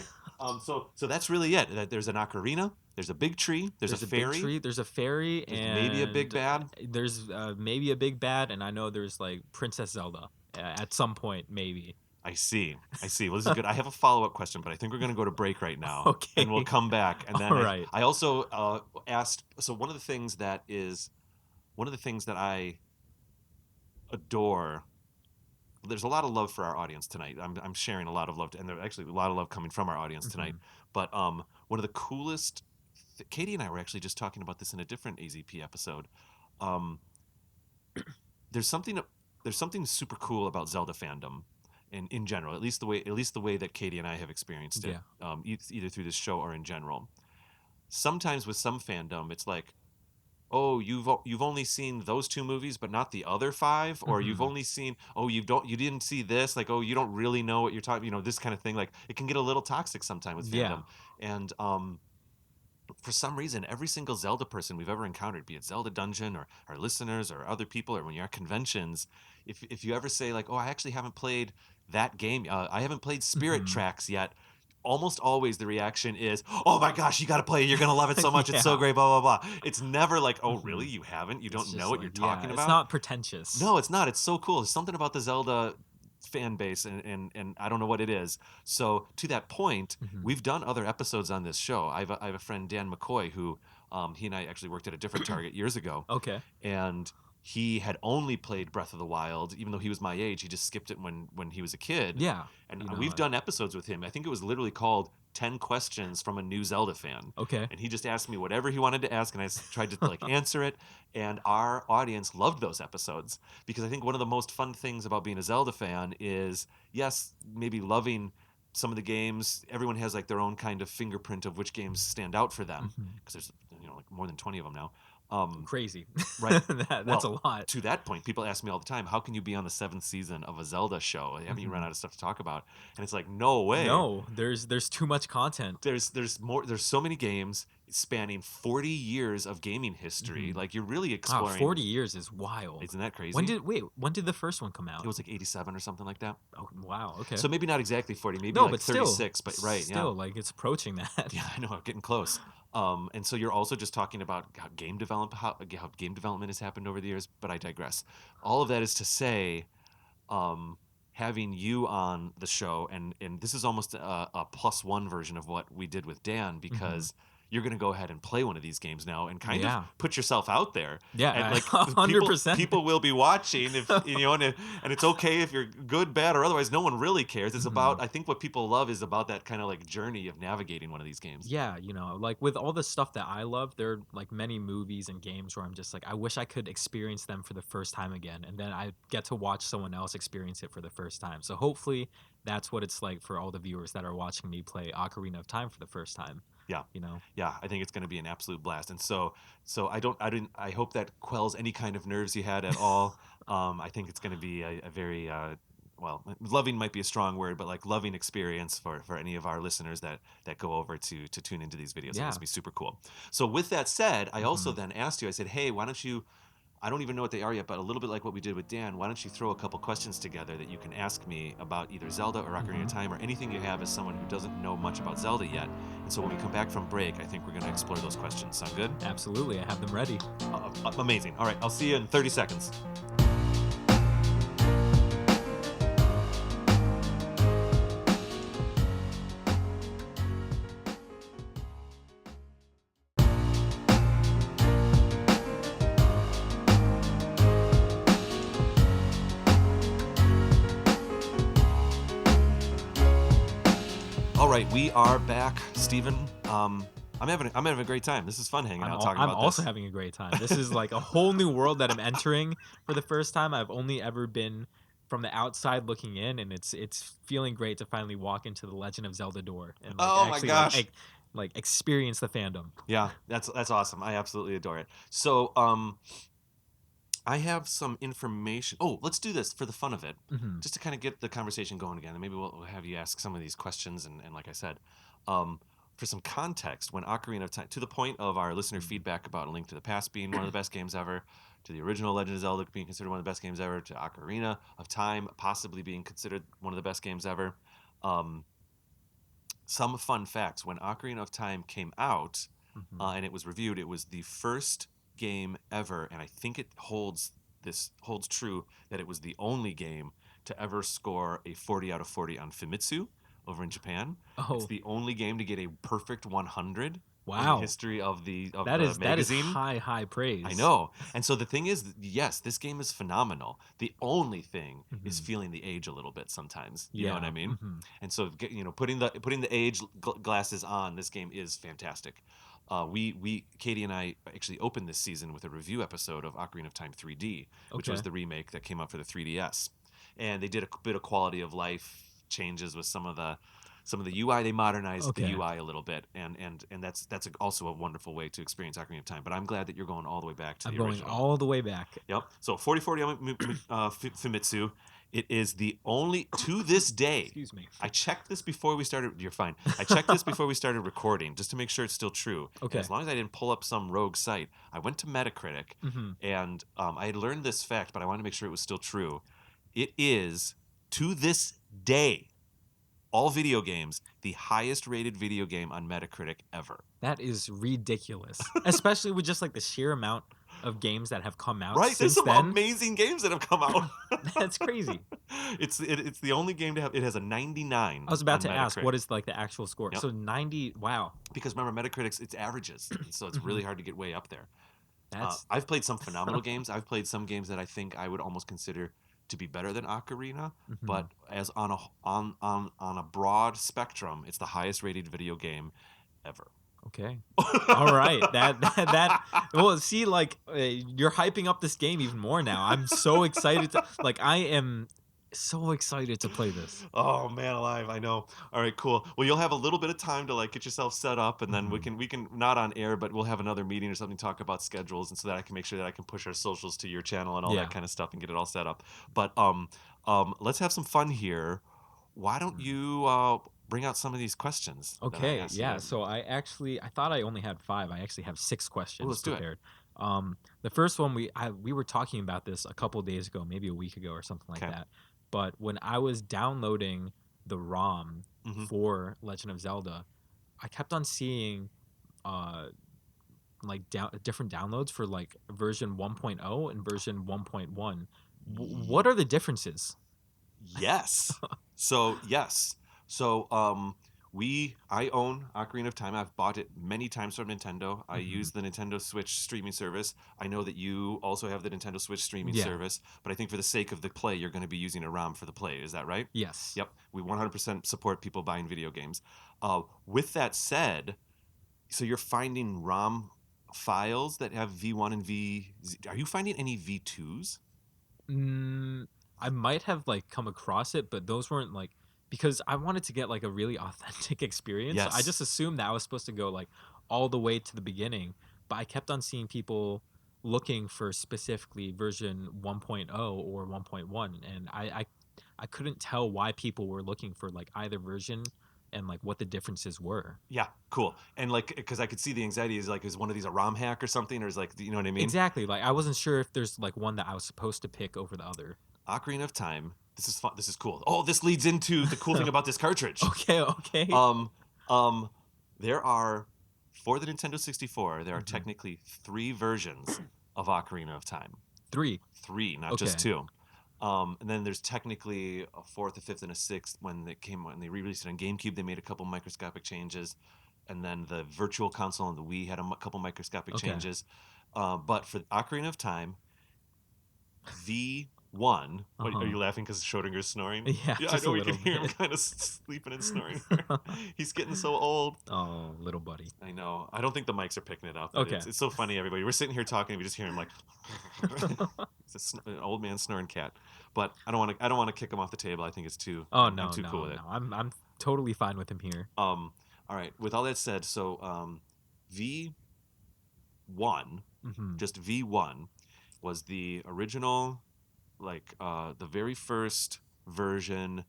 so that's really it. There's an ocarina, there's a big tree, there's a There's a big fairy, tree. There's a fairy, there's maybe a big and bad. there's maybe a big bad, and I know there's like Princess Zelda at some point, maybe. I see. I see. Well, this is good. I have a follow-up question, but I think we're going to go to break right now, and we'll Okay. come back. And then All right. I also asked. So one of the things that I adore. There's a lot of love for our audience tonight. I'm sharing a lot of love, and there's actually a lot of love coming from our audience tonight. Hmm. But one of the coolest. Katie and I were actually just talking about this in a different AZP episode. Um, there's something there's something super cool about Zelda fandom, in general, at least the way that Katie and I have experienced it, Yeah. either through this show or in general. Sometimes with some fandom, it's like, oh, you've only seen those two movies, but not the other five, or you've Hmm. only seen, oh, you didn't see this, like, oh, you don't really know what you're talking, this kind of thing. Like, it can get a little toxic sometimes with Yeah. fandom, and for some reason, every single Zelda person we've ever encountered, be it Zelda Dungeon or our listeners or other people, or when you're at conventions, if you ever say like, "Oh, I actually haven't played that game. I haven't played Spirit Hmm. Tracks yet," almost always the reaction is, "Oh my gosh, you got to play it. You're gonna love it so much. It's so Yeah. great." Blah blah blah. It's never like, "Oh, Hmm. really? You haven't? You It's don't know just what you're like, yeah, talking it's about?" not pretentious. No, it's not. It's so cool. There's something about the Zelda fan base, and I don't know what it is. So to that point, Hmm. we've done other episodes on this show. I have a friend, Dan McCoy, who he and I actually worked at a different Target years ago, Okay. and he had only played Breath of the Wild, even though he was my age. He just skipped it when he was a kid, Yeah. and You know. we've done episodes with him. I think it was literally called 10 questions from a new Zelda fan. Okay. And he just asked me whatever he wanted to ask, and I tried to like answer it. And our audience loved those episodes, because I think one of the most fun things about being a Zelda fan is, yes, maybe loving some of the games. Everyone has like their own kind of fingerprint of which games stand out for them, Hmm. because there's like more than 20 of them now. Um, Crazy. Right. That's a Well, lot. to that point, people ask me all the time, how can you be on the seventh season of a Zelda show? Haven't you run Hmm. out of stuff to talk about? And it's like, no way. No, there's too much content. There's so many games spanning 40 years of gaming history. Hmm. Like, you're really Wow, exploring. 40 years is wild. Isn't that crazy? When did the first one come It out? was like 87 or something like that. Oh, wow. Okay. So maybe not exactly 40, maybe No, like but still, 36, but right, yeah. like it's approaching that. Yeah, I know, getting close. And so you're also just talking about how game development has happened over the years, but I digress. All of that is to say, having you on the show, and this is almost a plus one version of what we did with Dan, Hmm. because you're going to go ahead and play one of these games now and kind of Yeah. put yourself out there, and Yeah, like hundred people percent. people will be watching, if and it's okay if you're good, bad, or otherwise. No one really cares. It's Hmm. about, I think what people love is about that kind of like journey of navigating one of these games. Yeah, like with all the stuff that I love, there are like many movies and games where I'm just like, I wish I could experience them for the first time again, and then I get to watch someone else experience it for the first time. So hopefully, that's what it's like for all the viewers that are watching me play Ocarina of Time for the first time. Yeah. You know. Yeah, I think it's going to be an absolute blast. And so I hope that quells any kind of nerves you had at all. I think it's going to be a very, well, loving might be a strong word, but like loving experience for any of our listeners that go over to tune into these videos. I think it's Yeah. gonna be super cool. So with that said, I also Hmm. then asked you, I said, hey, why don't you, I don't even know what they are yet, but a little bit like what we did with Dan, why don't you throw a couple questions together that you can ask me about either Zelda or Ocarina of Hmm. Time, or anything you have as someone who doesn't know much about Zelda yet. And so when we come back from break, I think we're going to explore those questions. Sound good? Absolutely, I have them ready. Amazing. All right, I'll see you in 30 seconds. All right, we are back, Steven. I'm having a great time. This is fun hanging out talking I'm about also this. having a great time. This is like a whole new world that I'm entering for the first time. I've only ever been from the outside looking in, and it's feeling great to finally walk into the Legend of Zelda door and like Oh my actually gosh. like experience the fandom. Yeah, that's awesome. I absolutely adore it. So, I have some information. Oh, let's do this for the fun of it, Hmm. just to kind of get the conversation going again. And maybe we'll have you ask some of these questions. And like I said, for some context, when Ocarina of Time, to the point of our listener feedback about A Link to the Past being one of the best games ever, to the original Legend of Zelda being considered one of the best games ever, to Ocarina of Time possibly being considered one of the best games ever. Um, some fun facts: when Ocarina of Time came out Hmm. and it was reviewed, it was the first game ever, and I think it holds true that it was the only game to ever score a 40 out of 40 on Famitsu over in Japan. It's Oh, the only game to get a perfect 100 in the wow. history of That the is magazine. high I praise. know. And so the thing is, yes, this game is phenomenal. The only thing is Hmm. feeling the age a little bit sometimes. You know what I Yeah. mean? And so putting the age glasses on, this game is fantastic. We Katie and I actually opened this season with a review episode of Ocarina of Time 3D, which was Okay. the remake that came out for the 3DS, and they did a bit of quality of life changes with some of the UI. They modernized the Okay. UI a little bit, and that's also a wonderful way to experience Ocarina of Time. But I'm glad that you're going all the way back to I'm the going original. all the way back. Yep. So 4040 Famitsu. It is the only to this day. Excuse me. I checked this before we started. You're fine. I checked this before we started recording just to make sure it's still true. And Okay. as long as I didn't pull up some rogue site, I went to Metacritic, Hmm. and I had learned this fact, but I wanted to make sure it was still true. It is to this day, all video games, the highest rated video game on Metacritic ever. That is ridiculous, especially with just like the sheer amount of games that have come out Right? There's since some then. amazing games that have come out. That's crazy. It's the only game to have. It has a 99 I was about on to ask, Metacritic. what is like the actual score? Yep. So 90. Wow. Because remember, Metacritic's it's averages, so it's Hmm. really hard to get way up there. That's. I've played some phenomenal games. I've played some games that I think I would almost consider to be better than Ocarina, Hmm. but as on a broad spectrum, it's the highest rated video game ever. Okay. All right. That. Well, see, like you're hyping up this game even more now. I'm so excited to. Like, I am so excited to play this. Oh man alive, I know. All right, cool. Well, you'll have a little bit of time to like get yourself set up, and then we Hmm. can we can not on air, but we'll have another meeting or something to talk about schedules, and so that I can make sure that I can push our socials to your channel and all that Yeah. kind of stuff and get it all set up. But let's have some fun here. Why don't Mm. you bring out some of these questions that I Okay, asked you yeah. to? So I thought I only had five. I actually have six Ooh, questions let's do it. prepared. The first one we were talking about this a couple days ago, maybe a week ago or something like Okay. that. But when I was downloading the ROM Hmm. for Legend of Zelda, I kept on seeing uh like different downloads for like version 1.0 and version 1.1. What are the differences? Yes. So yes. So I own Ocarina of Time. I've bought it many times from Nintendo. I Hmm. use the Nintendo Switch streaming service. I know that you also have the Nintendo Switch streaming Yeah. service, but I think for the sake of the play, you're going to be using a ROM for the play. Is that right? Yes. Yep. We 100% support people buying video games. With that said, so you're finding ROM files that have V1 and V. Are you finding any V2s? Mm, I might have like come across it, but those weren't like because I wanted to get like a really authentic experience. So I Yes. just assumed that I was supposed to go like all the way to the beginning, but I kept on seeing people looking for specifically version 1.0 or 1.1, and I couldn't tell why people were looking for like either version and like what the differences were. Yeah, cool. And like, because I could see the anxiety is one of these a ROM hack or something, or is like, you know what I mean? Exactly. Like I wasn't sure if there's like one that I was supposed to pick over the other. Ocarina of Time. This is fun. This is cool. Oh, this leads into the cool thing about this cartridge. Okay, okay. Um, um, there are for the Nintendo 64, there are Hmm. technically three versions of Ocarina of Time. Three. Three, not just Okay. two. And then there's technically a fourth, a fifth, and a sixth. When they re-released it on GameCube, they made a couple microscopic changes, and then the Virtual Console and the Wii had a couple microscopic Okay. changes. But for Ocarina of Time, V1. What, are Uh-huh. you laughing because Schrodinger's snoring? Yeah, Yeah, I just a know we can little hear him bit. kind of sleeping and snoring. He's getting so old. Oh, little buddy. I know. I don't think the mics are picking it up, but Okay. it's so funny. Everybody, we're sitting here talking, and we just hear him like it's an old man snoring cat. But I don't want to kick him off the table. I think it's too. Oh I'm no, too cool no, with it. no. I'm totally fine with him here. All right. With all that said, so V1, Hmm. just V1, was the original, like the very first version.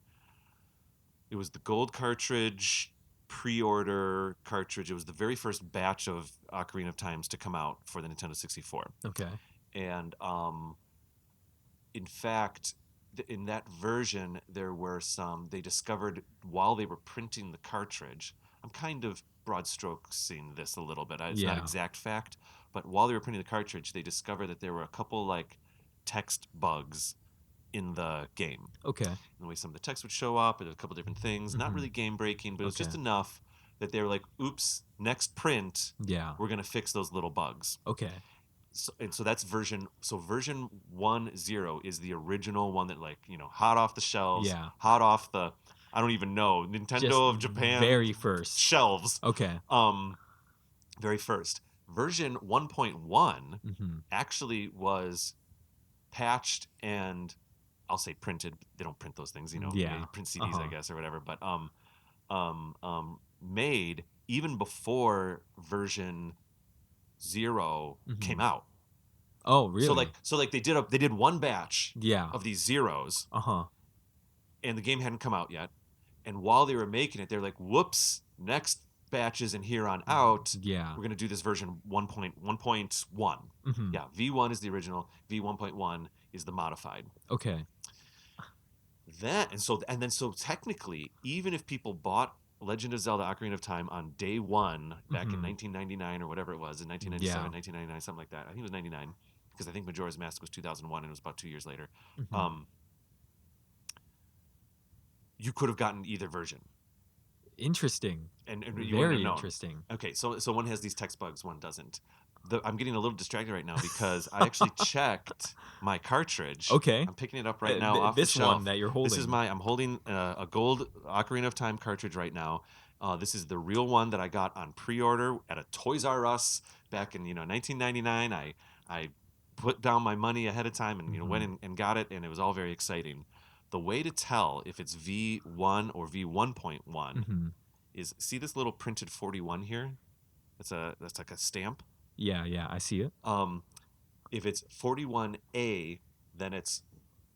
It was the gold cartridge pre-order cartridge. It was the very first batch of Ocarina of Times to come out for the Nintendo 64. Okay. And in fact, in that version, there were some, they discovered while they were printing the cartridge. I'm kind of broad strokesing this a little bit. It's not Yeah. exact fact, but while they were printing the cartridge, they discovered that there were a couple like text bugs in the game. Okay. And the way some of the text would show up, and a couple different things. Not Mhm. really game breaking, but it was Okay. just enough that they were like, oops, next print, Yeah. we're going to fix those little bugs. Okay. So that's version 1.0 is the original one that, like, hot off the shelves, Yeah. hot off the, I don't even know, Just Nintendo of Japan very first. shelves. Okay. um Very first. Version 1.1 Mhm. actually was patched and, I'll say printed. They don't print those things, Yeah. they print CDs, I Uh-huh. guess, or whatever, but made even before version 0 came Mhm. out. Oh, So like really? they did one batch Yeah. of these zeros, Uh-huh. and the game hadn't come out yet. And while they were making it, they're like, "Whoops! Next batches and here on out, Yeah. we're gonna do this version 1.1. Mhm. Yeah, V1 is the original. V1.1 is the modified. Okay. So technically, even if people bought Legend of Zelda: Ocarina of Time on day one back in Mhm. 1999 or whatever it was, in 1997, Yeah. 1999, something like that. I think it was 99 because I think Majora's Mask was 2001 and it was about 2 years later. Mhm. Um, you could have gotten either version, Interesting. and you wouldn't have Very known. interesting. Okay, so one has these text bugs, one doesn't. I'm getting a little distracted right now because I actually checked my cartridge. Okay. I'm picking it up right now off the This one shelf. that you're This is holding. I'm holding a gold Ocarina of Time cartridge right now. This is the real one that I got on pre-order at a Toys R Us back in 1999. I put down my money ahead of time and went Mhm. and got it, and it was all very exciting. The way to tell if it's V1 or V1.1 Mhm. is, see this little printed 41 here? That's like a stamp. Yeah, yeah, I see it. Um, if it's 41A, then it's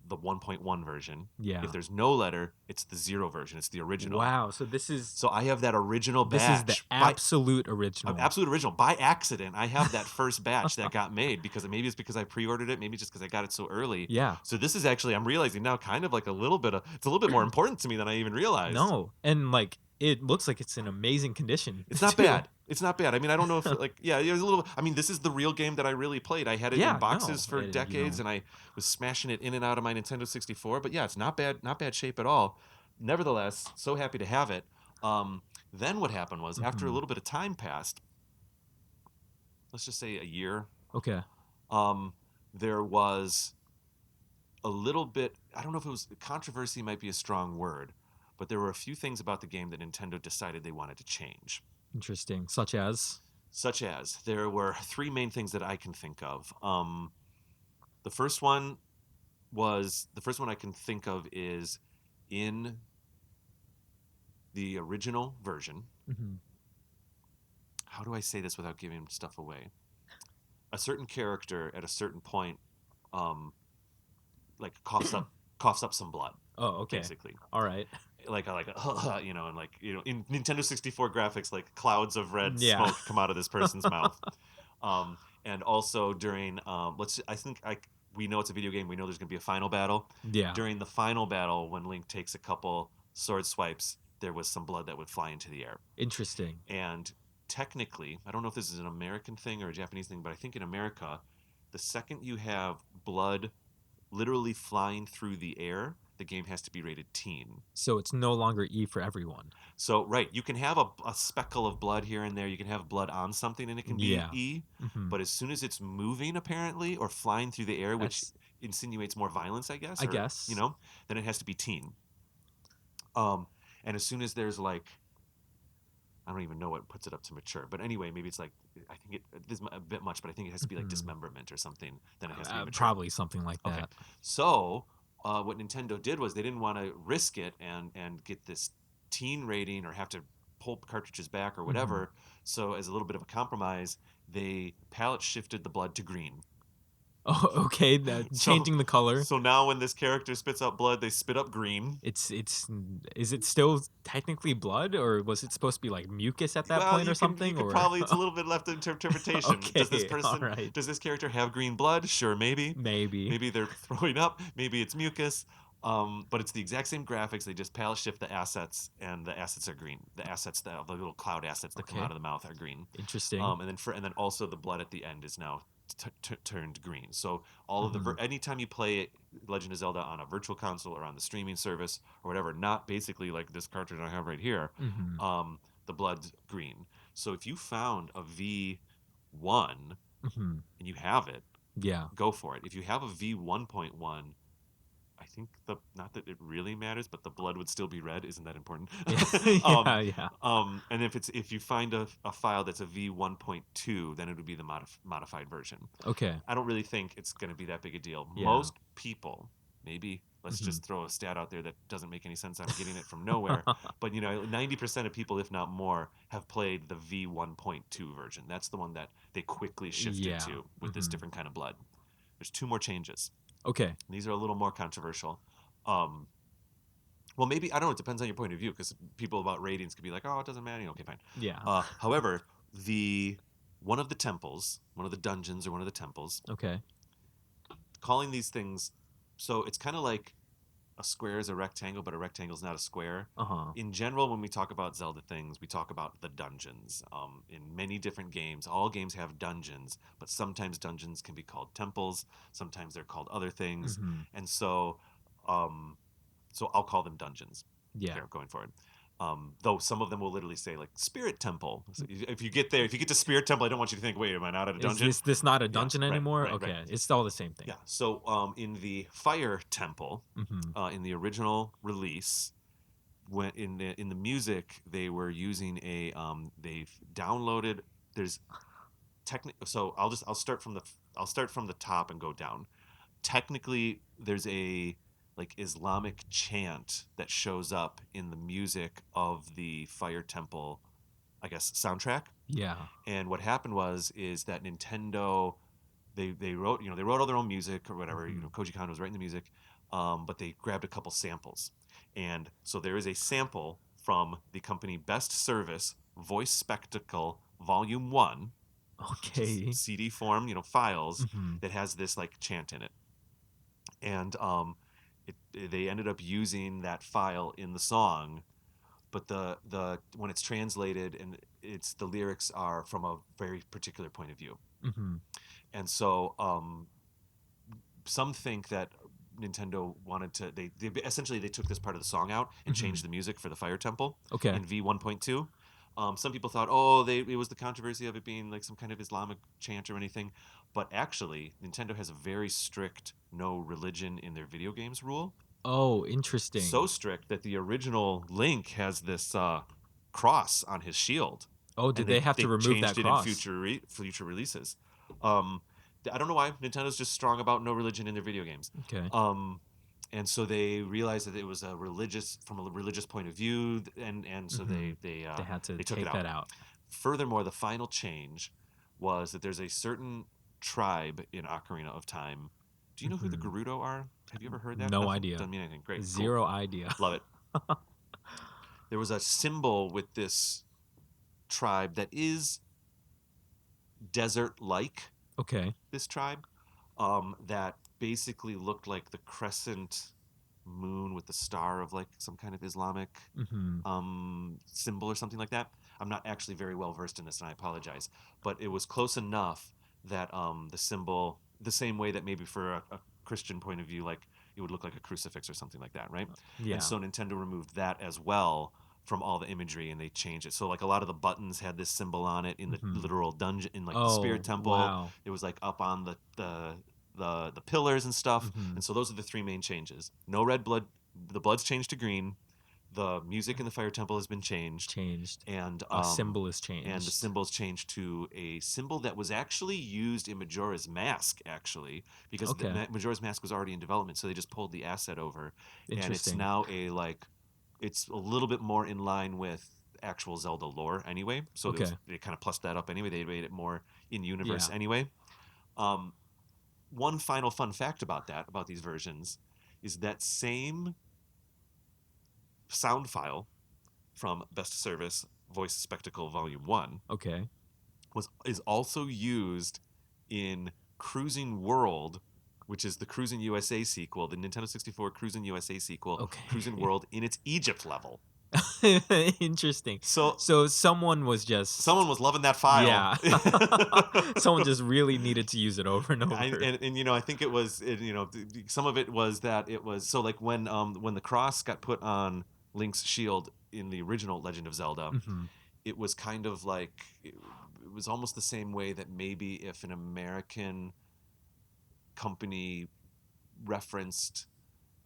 the 1.1 version. If Yeah. there's no letter, it's the 0 version. It's the original. Wow, so this is So I have that original the batch by absolute original. absolute original by accident. I have that first batch that got made because maybe it's because I pre-ordered it, maybe just because I got it so early. Yeah. So this is actually, I'm realizing now, kind of like it's a little bit more important to me than I even realized. No, and like it looks like it's in amazing condition It's not too. bad. It's not bad. I mean, I don't know if, like, yeah, it was a little. I mean, this is the real game that I really played. I had it in Yeah, no, boxes for you decades, know. and I was smashing it in and out of my Nintendo 64. But yeah, it's not bad. Not bad shape at all. Nevertheless, so happy to have it. Then what happened was, after a Mhm. little bit of time passed, let's just say a year, Okay. um, there was a little bit. I don't know if it was controversy. Might be a strong word, but there were a few things about the game that Nintendo decided they wanted to change. Interesting. Such as Such as, there were three main things that I can think of. The first one the first one I can think of is, in the original version. Mhm. How do I say this without giving stuff away? A certain character at a certain point, um, like coughs up some blood, Oh, okay. basically. All right. Like and like, in Nintendo 64 graphics, like clouds of red Yeah. smoke come out of this person's mouth. And also during, I think we know it's a video game. We know there's going to be a final battle. Yeah. During the final battle, when Link takes a couple sword swipes, there was some blood that would fly into the air. Interesting. And technically, I don't know if this is an American thing or a Japanese thing, but I think in America, the second you have blood literally flying through the air, the game has to be rated teen. So it's no longer E for everyone. So, right, you can have a speckle of blood here and there. You can have blood on something and it can be Yeah. E. Mhm. But as soon as it's moving, apparently, or flying through the air, which That's insinuates more violence, I guess, I or, guess. then it has to be teen. And as soon as there's like, I don't even know what puts it up to mature. But anyway, maybe it's like, I think this is a bit much, but I think it has to be like Mhm. dismemberment or something. Then it has to be mature. Probably something like Okay. that. So, what Nintendo did was they didn't want to risk it and get this teen rating or have to pull cartridges back or Mhm. whatever. So, as a little bit of a compromise, they palette shifted the blood to green. Oh, okay. So Changing the color. so now when this character spits out blood, they spit up green. It's is it still technically blood, or was it supposed to be like mucus at that Well, point or you something? could Or probably, it's a little bit left to interpretation. okay, all right, Does this character have green blood? Sure, maybe. maybe. Maybe they're throwing up. Maybe it's mucus. But it's the exact same graphics. They just palette shift the assets, and the assets are green. The assets, the little cloud assets that come out Okay, of the mouth are green. interesting. And then also the blood at the end is now turned green. So all of the Hmm. anytime you play Legend of Zelda on a virtual console or on the streaming service or whatever, not basically like this cartridge I have right here, Hmm. the blood's green. So if you found a V1 Hmm. and you have it, Yeah. go for it. If you have a V1.1, I think the not that it really matters, but the blood would still be red. Isn't that important? Yeah. um, Yeah. Yeah. and if you find a file that's a V1.2, then it would be the modified version. Okay. I don't really think it's going to be that big a deal. Yeah. Most people, maybe let's Hmm. just throw a stat out there that doesn't make any sense. I'm getting it from nowhere, but 90% of people, if not more, have played the V1.2 version. That's the one that they quickly shifted Yeah. to with this Hmm. different kind of blood. There's two more changes. Okay. These are a little more controversial. Um, well, maybe I don't know. It depends on your point of view, because people about ratings could be like, "Oh, it doesn't matter." Okay, fine. Yeah. However, the one of the temples, one of the dungeons, or one of the temples, Okay. calling these things, so it's kind of like a square is a rectangle, but a rectangle is not a square. Uh huh. In general, when we talk about Zelda things, we talk about the dungeons. In many different games, all games have dungeons, but sometimes dungeons can be called temples. Sometimes they're called other things, Hmm. and um, so I'll call them dungeons Yeah. here going forward. Though some of them will literally say like Spirit Temple. So if you get there, if you get to Spirit Temple, I don't want you to think, wait, am I not at a Is dungeon? this not a Yeah, dungeon right, anymore? right, right. Okay, it's all the same thing. Yeah. So in the Fire Temple, Hmm. in the original release, when in the music they were using they've downloaded, there's so I'll start from the top and go down. Technically, there's a like Islamic chant that shows up in the music of the Fire Temple, I guess, soundtrack. Yeah. And what happened is that Nintendo, they wrote, they wrote all their own music or whatever. Hmm. Koji Kondo was writing the music, but they grabbed a couple samples, and so there is a sample from the company Best Service Voice Spectacle Volume One, which is Okay. CD form, files, Hmm. that has this like chant in it, and they ended up using that file in the song, but the when it's translated, and it's the lyrics are from a very particular point of view, Hmm. and so some think that Nintendo wanted to they essentially they took this part of the song out and Hmm. changed the music for the Fire Temple Okay. in V1.2. Some people thought, oh, it was the controversy of it being like some kind of Islamic chant or anything, but actually Nintendo has a very strict no religion in their video games rule. Oh, So interesting. strict that the original Link has this cross on his shield, Oh, and did they have they to remove that changed it in cross? future releases. Um, I don't know why Nintendo's just strong about no religion in their video games. Okay. Um, and so they realized that it was a religious from a religious point of view, and so Hmm. They had to they took it take out. that out. Furthermore, the final change was that there's a certain tribe in Ocarina of Time. Do you know who the Hmm. Gerudo are? Have you ever heard that? No Nothing. idea. Doesn't mean anything. Great. Cool. Zero idea. Love it. There was a symbol with this tribe that is desert like, Okay. this tribe, that basically looked like the crescent moon with the star of like some kind of Islamic Hmm. symbol or something like that. I'm not actually very well versed in this, and I apologize, but it was close enough that the symbol, the same way that maybe for a Christian point of view, like it would look like a crucifix or something like that, right? And Yeah. so Nintendo removed that as well from all the imagery, and they changed it. So like a lot of the buttons had this symbol on it in the Hmm. literal dungeon, in like the Spirit Oh, Temple. wow. It was like up on the pillars and stuff. Hmm. And so those are the three main changes. No red blood. The blood's changed to green. The music in the Fire Temple has been changed, Changed. and A symbol is the changed. symbol's changed to a symbol that was actually used in Majora's Mask, actually, because Okay. Majora's Mask was already in development, so they just pulled the asset over, and it's Interesting. now it's a little bit more in line with actual Zelda lore anyway. So Okay. they kind of plussed that up anyway. They made it more in universe Yeah. anyway. Um, one final fun fact about these versions, is that same sound file from Best Service Voice Spectacle Volume 1 Okay. is also used in Cruising World, which is the Cruising USA sequel, the Nintendo 64 Cruising USA sequel, Cruising Okay. World, in its Egypt level. Interesting. So So someone was just someone was loving that file. yeah. Someone just really needed to use it over and over. And you know, I think it was some of it was that it was so like when the cross got put on Link's shield in the original Legend of Zelda, Hmm. it was kind of like it was almost the same way that maybe if an American company referenced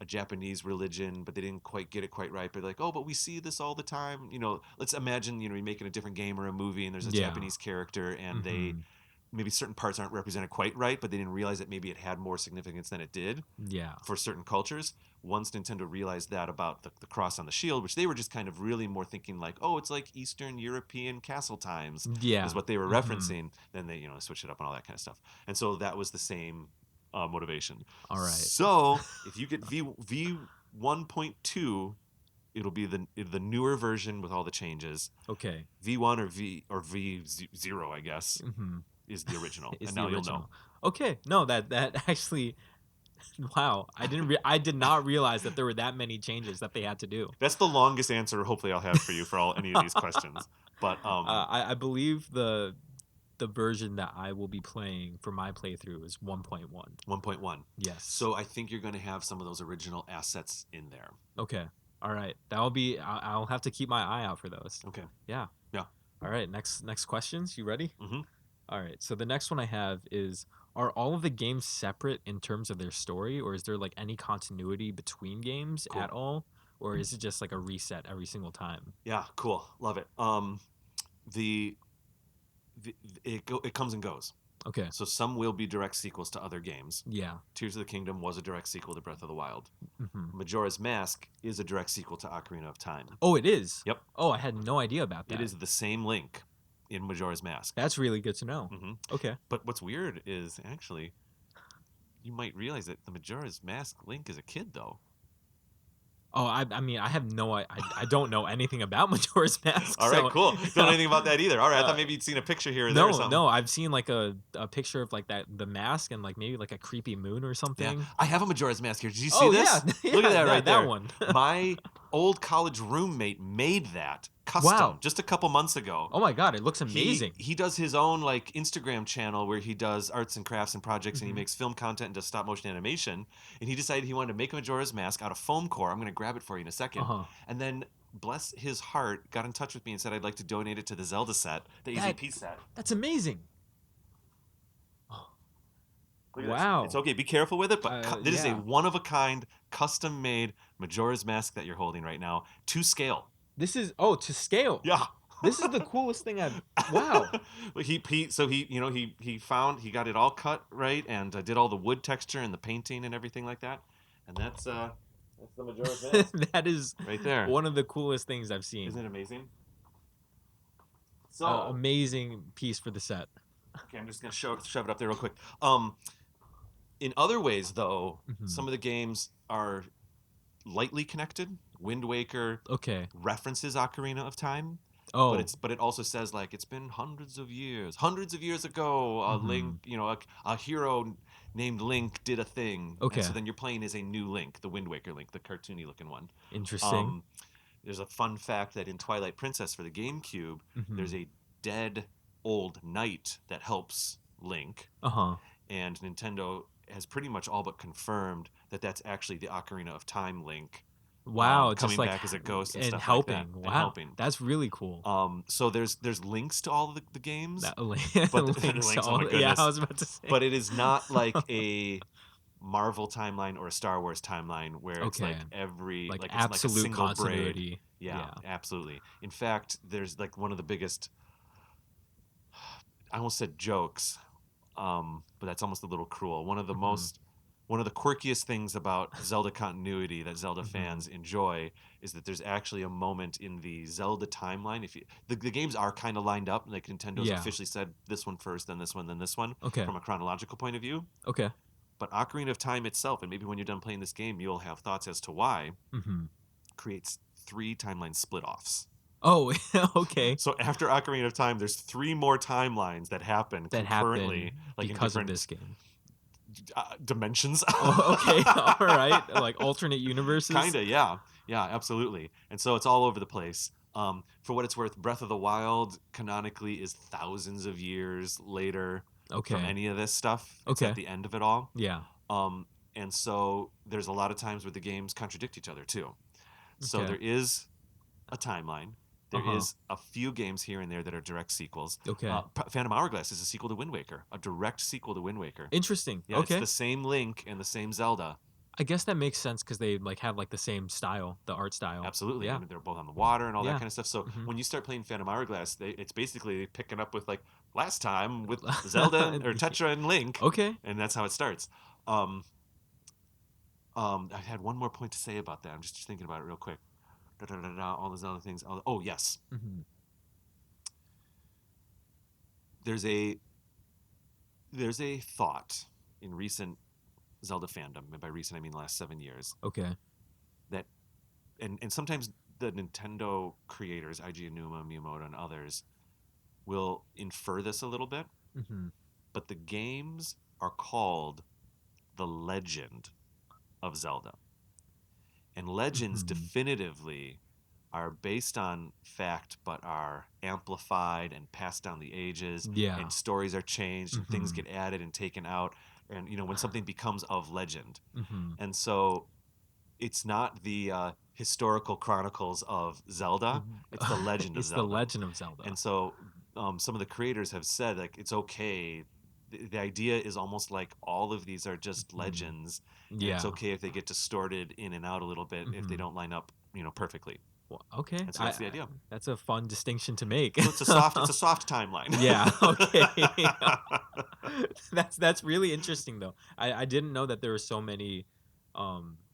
a Japanese religion, but they didn't quite get it quite right. But like, oh, but we see this all the time. You know, let's imagine you're making a different game or a movie, and there's a Yeah. Japanese character, and they Hmm. maybe certain parts aren't represented quite right, but they didn't realize that maybe it had more significance than it did Yeah. for certain cultures. Once Nintendo realized that about the cross on the shield, which they were just kind of really more thinking like, oh, it's like Eastern European castle times, is Yeah. what they were Hmm. referencing. Then they switched it up and all that kind of stuff. And so that was the same motivation. All right. So if you get V 1.2, it'll be the newer version with all the changes. Okay. V1 or V0, I guess, Hmm. is the original, Is and the now you'll know. original. Okay. No, that actually wow. I did not realize that there were that many changes that they had to do. That's the longest answer hopefully I'll have for you for any of these questions. But I believe the version that I will be playing for my playthrough is 1.1. 1.1. Yes. So I think you're going to have some of those original assets in there. Okay. All right. That'll be. I'll have to keep my eye out for those. Okay. Yeah. Yeah. All right. Next questions. You ready? Mm-hmm. All right. So the next one I have is: are all of the games separate in terms of their story, or is there like any continuity between games Cool. at all, or is it just like a reset every single time? Yeah. Cool. Love it. The, it comes and goes. Okay. So some will be direct sequels to other games. Yeah. Tears of the Kingdom was a direct sequel to Breath of the Wild. Hmm. Majora's Mask is a direct sequel to Ocarina of Time. Oh, it is. Yep. Oh, I had no idea about that. It is the same Link in Majora's Mask. That's really good to know. Mm-hmm. Okay. But what's weird is actually you might realize that the Majora's Mask Link is a kid, though. Oh, I mean, I have I don't know anything about Majora's Mask. All right, so, cool. Don't know anything about that either. All right, I thought maybe you'd seen a picture here or there or No, something. no, I've seen like a picture of like the mask and like maybe like a creepy moon or something. Yeah, I have a Majora's Mask here. Did you see Oh this? yeah, yeah, Look at that right there. That one. My old college roommate made that custom Wow. just a couple months ago. Oh my god, it looks amazing. He does his own like Instagram channel where he does arts and crafts and projects, and he Mhm. makes film content and does stop motion animation. And he decided he wanted to make a Majora's Mask out of foam core. I'm going to grab it for you in a second. Uh-huh. And then, bless his heart, got in touch with me and said I'd like to donate it to the Zelda set, the That- EZP set. That's amazing. Look at Wow. this. It's okay. Be careful with it, but this is a yeah. one-of-a-kind, custom-made Majora's Mask that you're holding right now to scale. This is to scale. Yeah. This is the coolest thing I've. Wow. he got it all cut right and did all the wood texture and the painting and everything like that, and that's the Majora's Mask That is right there. one of the coolest things I've seen. Isn't it amazing? So Amazing piece for the set. okay, I'm just gonna shove it up there real quick. In other ways, though, Mhm. some of the games are lightly connected. Wind Waker Okay. references Ocarina of Time. Oh. But it also says like it's been hundreds of years ago, a Mhm. Link, a hero named Link did a thing. Okay. And so then you're playing as a new Link, the Wind Waker Link, the cartoony looking one. Interesting. There's a fun fact that in Twilight Princess for the GameCube, Mhm. there's a dead old knight that helps Link, Uh-huh. and Nintendo has pretty much all but confirmed that that's actually the Ocarina of Time Link. Wow, just coming like back as a ghost and, and stuff helping. like that. Wow, And helping. That's really cool. So there's links to all the games, That but links links, to oh my all- yeah, goodness. I was about to say. but it is not like a Marvel timeline or a Star Wars timeline where it's like Okay. every like it's absolute like a single braid. continuity. Yeah, absolutely. In fact, there's like one of the biggest. I almost said jokes, but that's almost a little cruel. One of the one of the quirkiest things about Zelda continuity that Zelda fans enjoy is that there's actually a moment in the Zelda timeline. If the games are kind of lined up, like Nintendo's Yeah. officially said this one first, then this one, then this one, Okay. from a chronological point of view. Okay. But Ocarina of Time itself, and maybe when you're done playing this game, you'll have thoughts as to why, Mm-hmm. creates 3 timeline split offs. Oh, okay. So after Ocarina of Time, there's 3 more timelines that happen That concurrently, happened like in because of different this game. dimensions. Oh, okay. All right. Like alternate universes. Kinda, yeah, yeah, absolutely. And so it's all over the place. For what it's worth, Breath of the Wild canonically is thousands of years later from Okay. any of this stuff. It's at Okay. the end of it all. Yeah. Um, and so there's a lot of times where the games contradict each other too. So Okay. there is a timeline. There Uh-huh. is a few games here and there that are direct sequels. Okay. Phantom Hourglass is a sequel to Wind Waker, a direct sequel to Wind Waker. Interesting. Yeah, it's Okay. the same Link and the same Zelda. I guess that makes sense because they like have like the same style, the art style. Absolutely. I Yeah. mean, they're both on the water and all that Yeah. kind of stuff. So Mm-hmm. when you start playing Phantom Hourglass, it's basically picking up with like last time with Zelda or Tetra and Link, Okay. and that's how it starts. Um, I had one more point to say about that. I'm just thinking about it real quick. All those other things. Oh yes, Mm-hmm. there's a thought in recent Zelda fandom, and by recent I mean the last 7 years, Okay. that and sometimes the Nintendo creators, IG Inuma, Miyamoto, and others, will infer this a little bit, Mm-hmm. but the games are called The Legend of Zelda. And legends Mm-hmm. definitively are based on fact but are amplified and passed down the ages, Yeah. and stories are changed and things Mm-hmm. get added and taken out, and when something becomes of legend. Mm-hmm. And so it's not the historical chronicles of Zelda, it's the legend of It's the Zelda. Legend of Zelda. And so some of the creators have said like it's okay. The idea is almost like all of these are just Mhm. legends, and it's Yeah. okay if they get distorted in and out a little bit if they Mhm. don't line up, perfectly. Well, okay. And so that's the idea. That's a fun distinction to make. So it's a soft timeline. Yeah. Okay. That's really interesting though. I didn't know that there were so many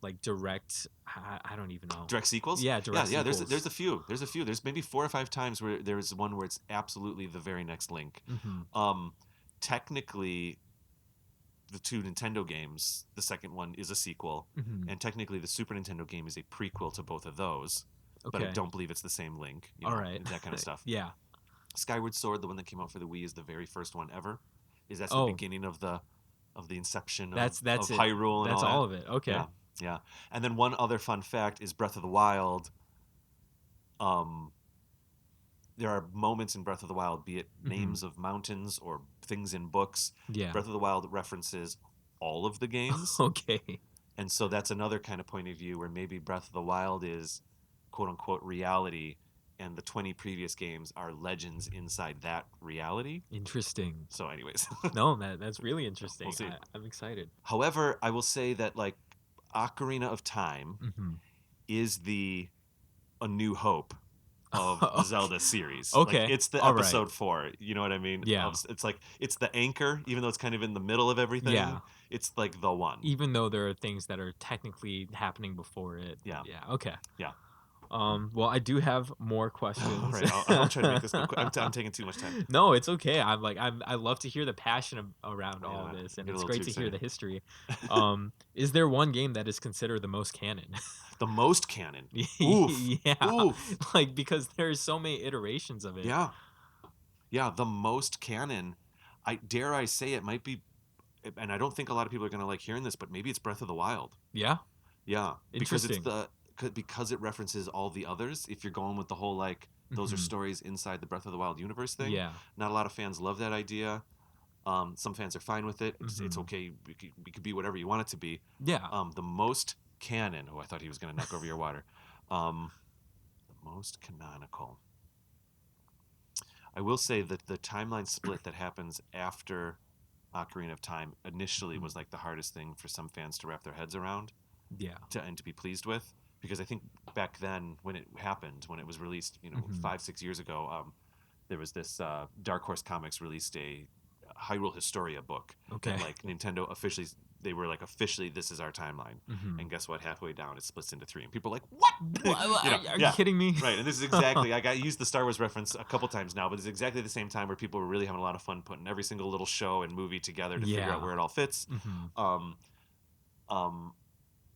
like direct I don't even know. Direct sequels. Yeah, Yeah, direct yeah. There's sequels. a few. There's maybe 4 or 5 times where there's one where it's absolutely the very next Link. Mhm. Um, technically, the 2 Nintendo games, the second one is a sequel, Mhm. and technically the Super Nintendo game is a prequel to both of those. But I Okay. don't believe it's the same Link. All right. That kind of stuff. Yeah. Skyward Sword, the one that came out for the Wii, is the very first one ever. That's the Oh, beginning of the inception that's of it. Hyrule and That's all that. all of it. Okay. Yeah, yeah. And then one other fun fact is Breath of the Wild. Um, there are moments in Breath of the Wild, be it Mhm. names of mountains or things in books. Yeah. Breath of the Wild references all of the games. Okay. And so that's another kind of point of view where maybe Breath of the Wild is quote unquote reality, and the 20 previous games are legends inside that reality. Interesting. So, anyways, No, that's really interesting. we'll see. I'm excited. However, I will say that like Ocarina of Time Mhm. is the A New Hope of the Okay. Zelda series. Like Okay. it's the All right. episode 4. You know what I mean? Yeah. It's like it's the anchor, even though it's kind of in the middle of everything. Yeah. It's like the one. Even though there are things that are technically happening before it. Yeah. Yeah. Okay. Yeah. Well, I do have more All questions. right, I'll try to make this go quick. I'm taking too much time. No, it's okay. I love to hear the passion around I all know, this, I and get a it's little great too to hear excited. the history. Is there one game that is considered the most canon? The most canon. Oof. Yeah, Oof. like because there's so many iterations of it. Yeah. Yeah, the most canon. I say it might be, and I don't think a lot of people are going to like hearing this, but maybe it's Breath of the Wild. Yeah, Yeah, interesting. because it references all the others. If you're going with the whole like those are Mhm. stories inside the Breath of the Wild universe thing, Yeah. not a lot of fans love that idea. Some fans are fine with it. It's Mhm. okay. We could be whatever you want it to be. Yeah. The most canon. Oh, I thought he was going to knock over your water. The most canonical. I will say that the timeline split that happens after Ocarina of Time initially Mhm. was like the hardest thing for some fans to wrap their heads around Yeah. and to be pleased with, because I think back then when it happened, when it was released, Mhm. 5-6 years ago, there was this Dark Horse Comics released a Hyrule Historia book Okay. that like Nintendo officially they were like officially this is our timeline. Mm-hmm. And guess what? Halfway down, it splits into 3, and people are like, what? Are you Yeah. kidding me? Right, and this is exactly I used the Star Wars reference a couple times now, but it's exactly the same time where people were really having a lot of fun putting every single little show and movie together to figure out where it all fits. Mm-hmm. Um, um,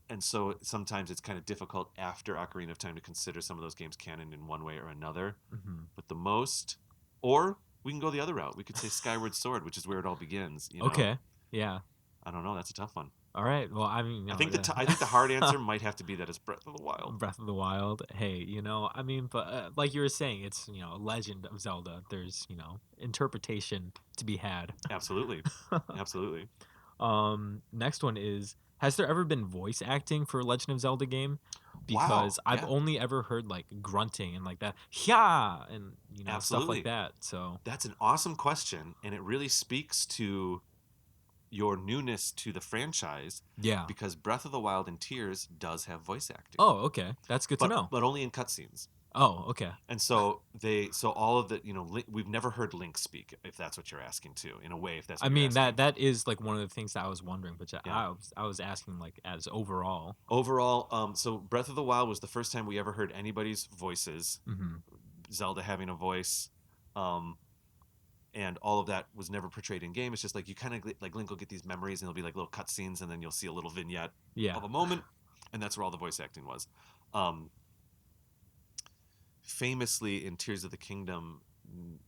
and so sometimes it's kind of difficult after Ocarina of Time to consider some of those games canon in one way or another. Mm-hmm. But the most, or we can go the other route. We could say Skyward Sword, which is where it all begins. Okay. Yeah. I don't know. That's a tough one. All right. Well, I mean, I think I think the hard answer might have to be that it's Breath of the Wild. Breath of the Wild. Hey, I mean, but like you were saying, it's a Legend of Zelda. There's interpretation to be had. Absolutely, absolutely. Next one is: has there ever been voice acting for a Legend of Zelda game? Because Wow, I've yeah. only ever heard like grunting and like that, yeah, and stuff Absolutely. like that. So That's an awesome question, and it really speaks to your newness to the franchise. yeah. Because Breath of the Wild and Tears does have voice acting. Oh, okay, that's good to know. But only in cutscenes. Oh, okay. And so all of the we've never heard Link speak, if that's what you're asking too, in a way, if that's what I you're mean asking. that is like one of the things that I was wondering, but Yeah. I was asking like as overall. Overall, so Breath of the Wild was the first time we ever heard anybody's voices. Mm-hmm. Zelda having a voice, and all of that was never portrayed in game. It's just like you kind of like Link will get these memories, and there'll be like little cutscenes, and then you'll see a little vignette Yeah. of a moment, and that's where all the voice acting was. Famously in Tears of the Kingdom,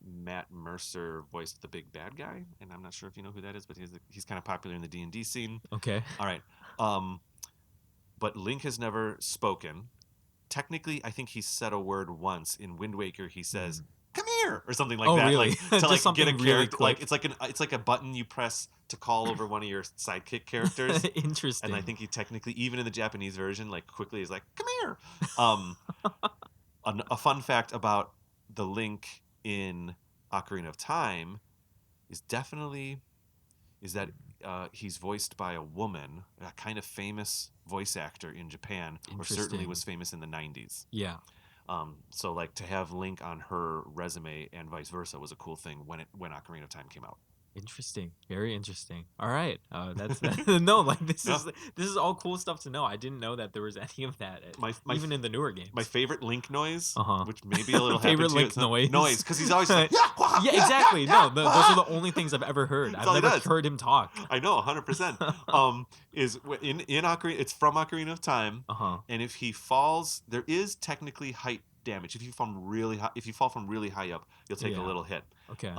Matt Mercer voiced the big bad guy, and I'm not sure if you know who that is, but he's kind of popular in the D&D scene. Okay. All right. But Link has never spoken. Technically, I think he said a word once in Wind Waker. He says, "Come here," or something like Oh, that. really? Like to Just like something get a really character. quick. Like it's like a button you press to call over one of your sidekick characters. Interesting. And I think he technically, even in the Japanese version, like quickly is like, "Come here." A fun fact about the Link in Ocarina of Time is that he's voiced by a woman, a kind of famous voice actor in Japan, or certainly was famous in the 90s. Yeah. So like to have Link on her resume and vice versa was a cool thing when Ocarina of Time came out. Interesting. Very interesting. All right. That's no, like this Yeah. is all cool stuff to know. I didn't know that there was any of that even in the newer games. My favorite Link noise, Uh-huh. which may be a little Favorite happened to Link you, noise. because he's always like, yeah, Yeah, exactly. No, those are the only things I've ever heard. That's I've all he never does. heard him talk. I know, 100%. Is in Ocarina, it's from Ocarina of Time, and if he falls, there is technically height damage. If you fall from really high up, you'll take a little hit. Okay.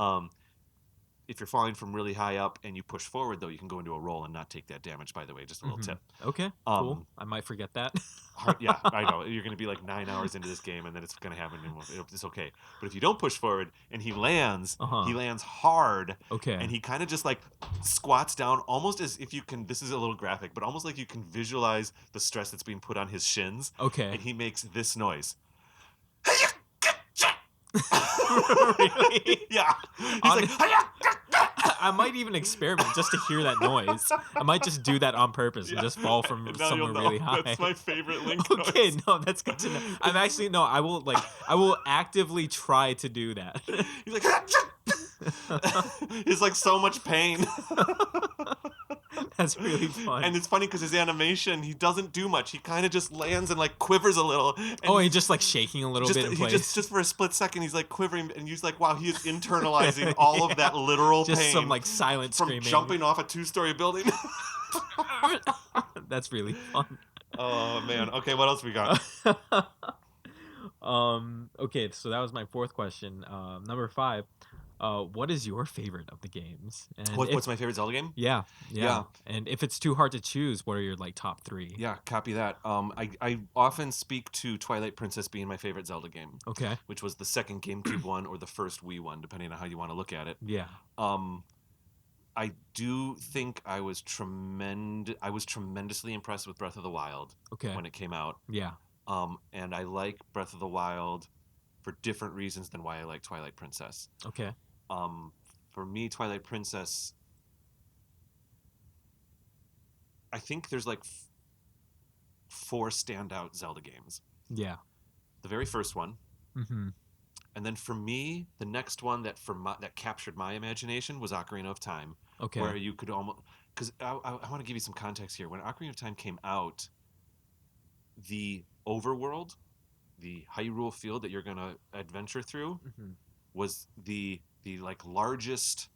If you're falling from really high up and you push forward, though, you can go into a roll and not take that damage. By the way, just a little tip. Okay. Cool. I might forget that. Yeah, I know. You're going to be like 9 hours into this game, and then it's going to happen, and it's okay. But if you don't push forward and he lands hard. Okay. And he kind of just like squats down, almost as if you can. This is a little graphic, but almost like you can visualize the stress that's being put on his shins. Okay. And he makes this noise. Really? Yeah. He's like, I might even experiment just to hear that noise. I might just do that on purpose and just fall from And now somewhere you'll know. really high. That's my favorite Link Okay, noise. no, that's good to know. I'm actually no, I will actively try to do that. He's like, he's like so much pain. That's really fun. And it's funny because his animation, he doesn't do much. He kind of just lands and like quivers a little. And he's just like shaking a little bit in place. Just for a split second, he's like quivering, and he's like, wow, he is internalizing all of that literal just pain. some like silent from screaming. jumping off a 2-story building. That's really fun. Oh man. Okay, what else we got? Okay, so that was my fourth question. Number 5. What is your favorite of the games? And What's my favorite Zelda game? Yeah. And if it's too hard to choose, what are your like top 3? Yeah, copy that. I often speak to Twilight Princess being my favorite Zelda game. Okay. Which was the second GameCube one or the first Wii one, depending on how you want to look at it. Yeah. I do think I was tremendously impressed with Breath of the Wild when it came out. Yeah. And I like Breath of the Wild for different reasons than why I like Twilight Princess. Okay. For me, Twilight Princess, I think there's like 4 standout Zelda games. Yeah. The very first one. Mm-hmm. And then for me, the next one that captured my imagination was Ocarina of Time. Okay. Where you could almost, because I want to give you some context here. When Ocarina of Time came out, the overworld, the Hyrule field that you're gonna adventure through, Hmm. was the like largest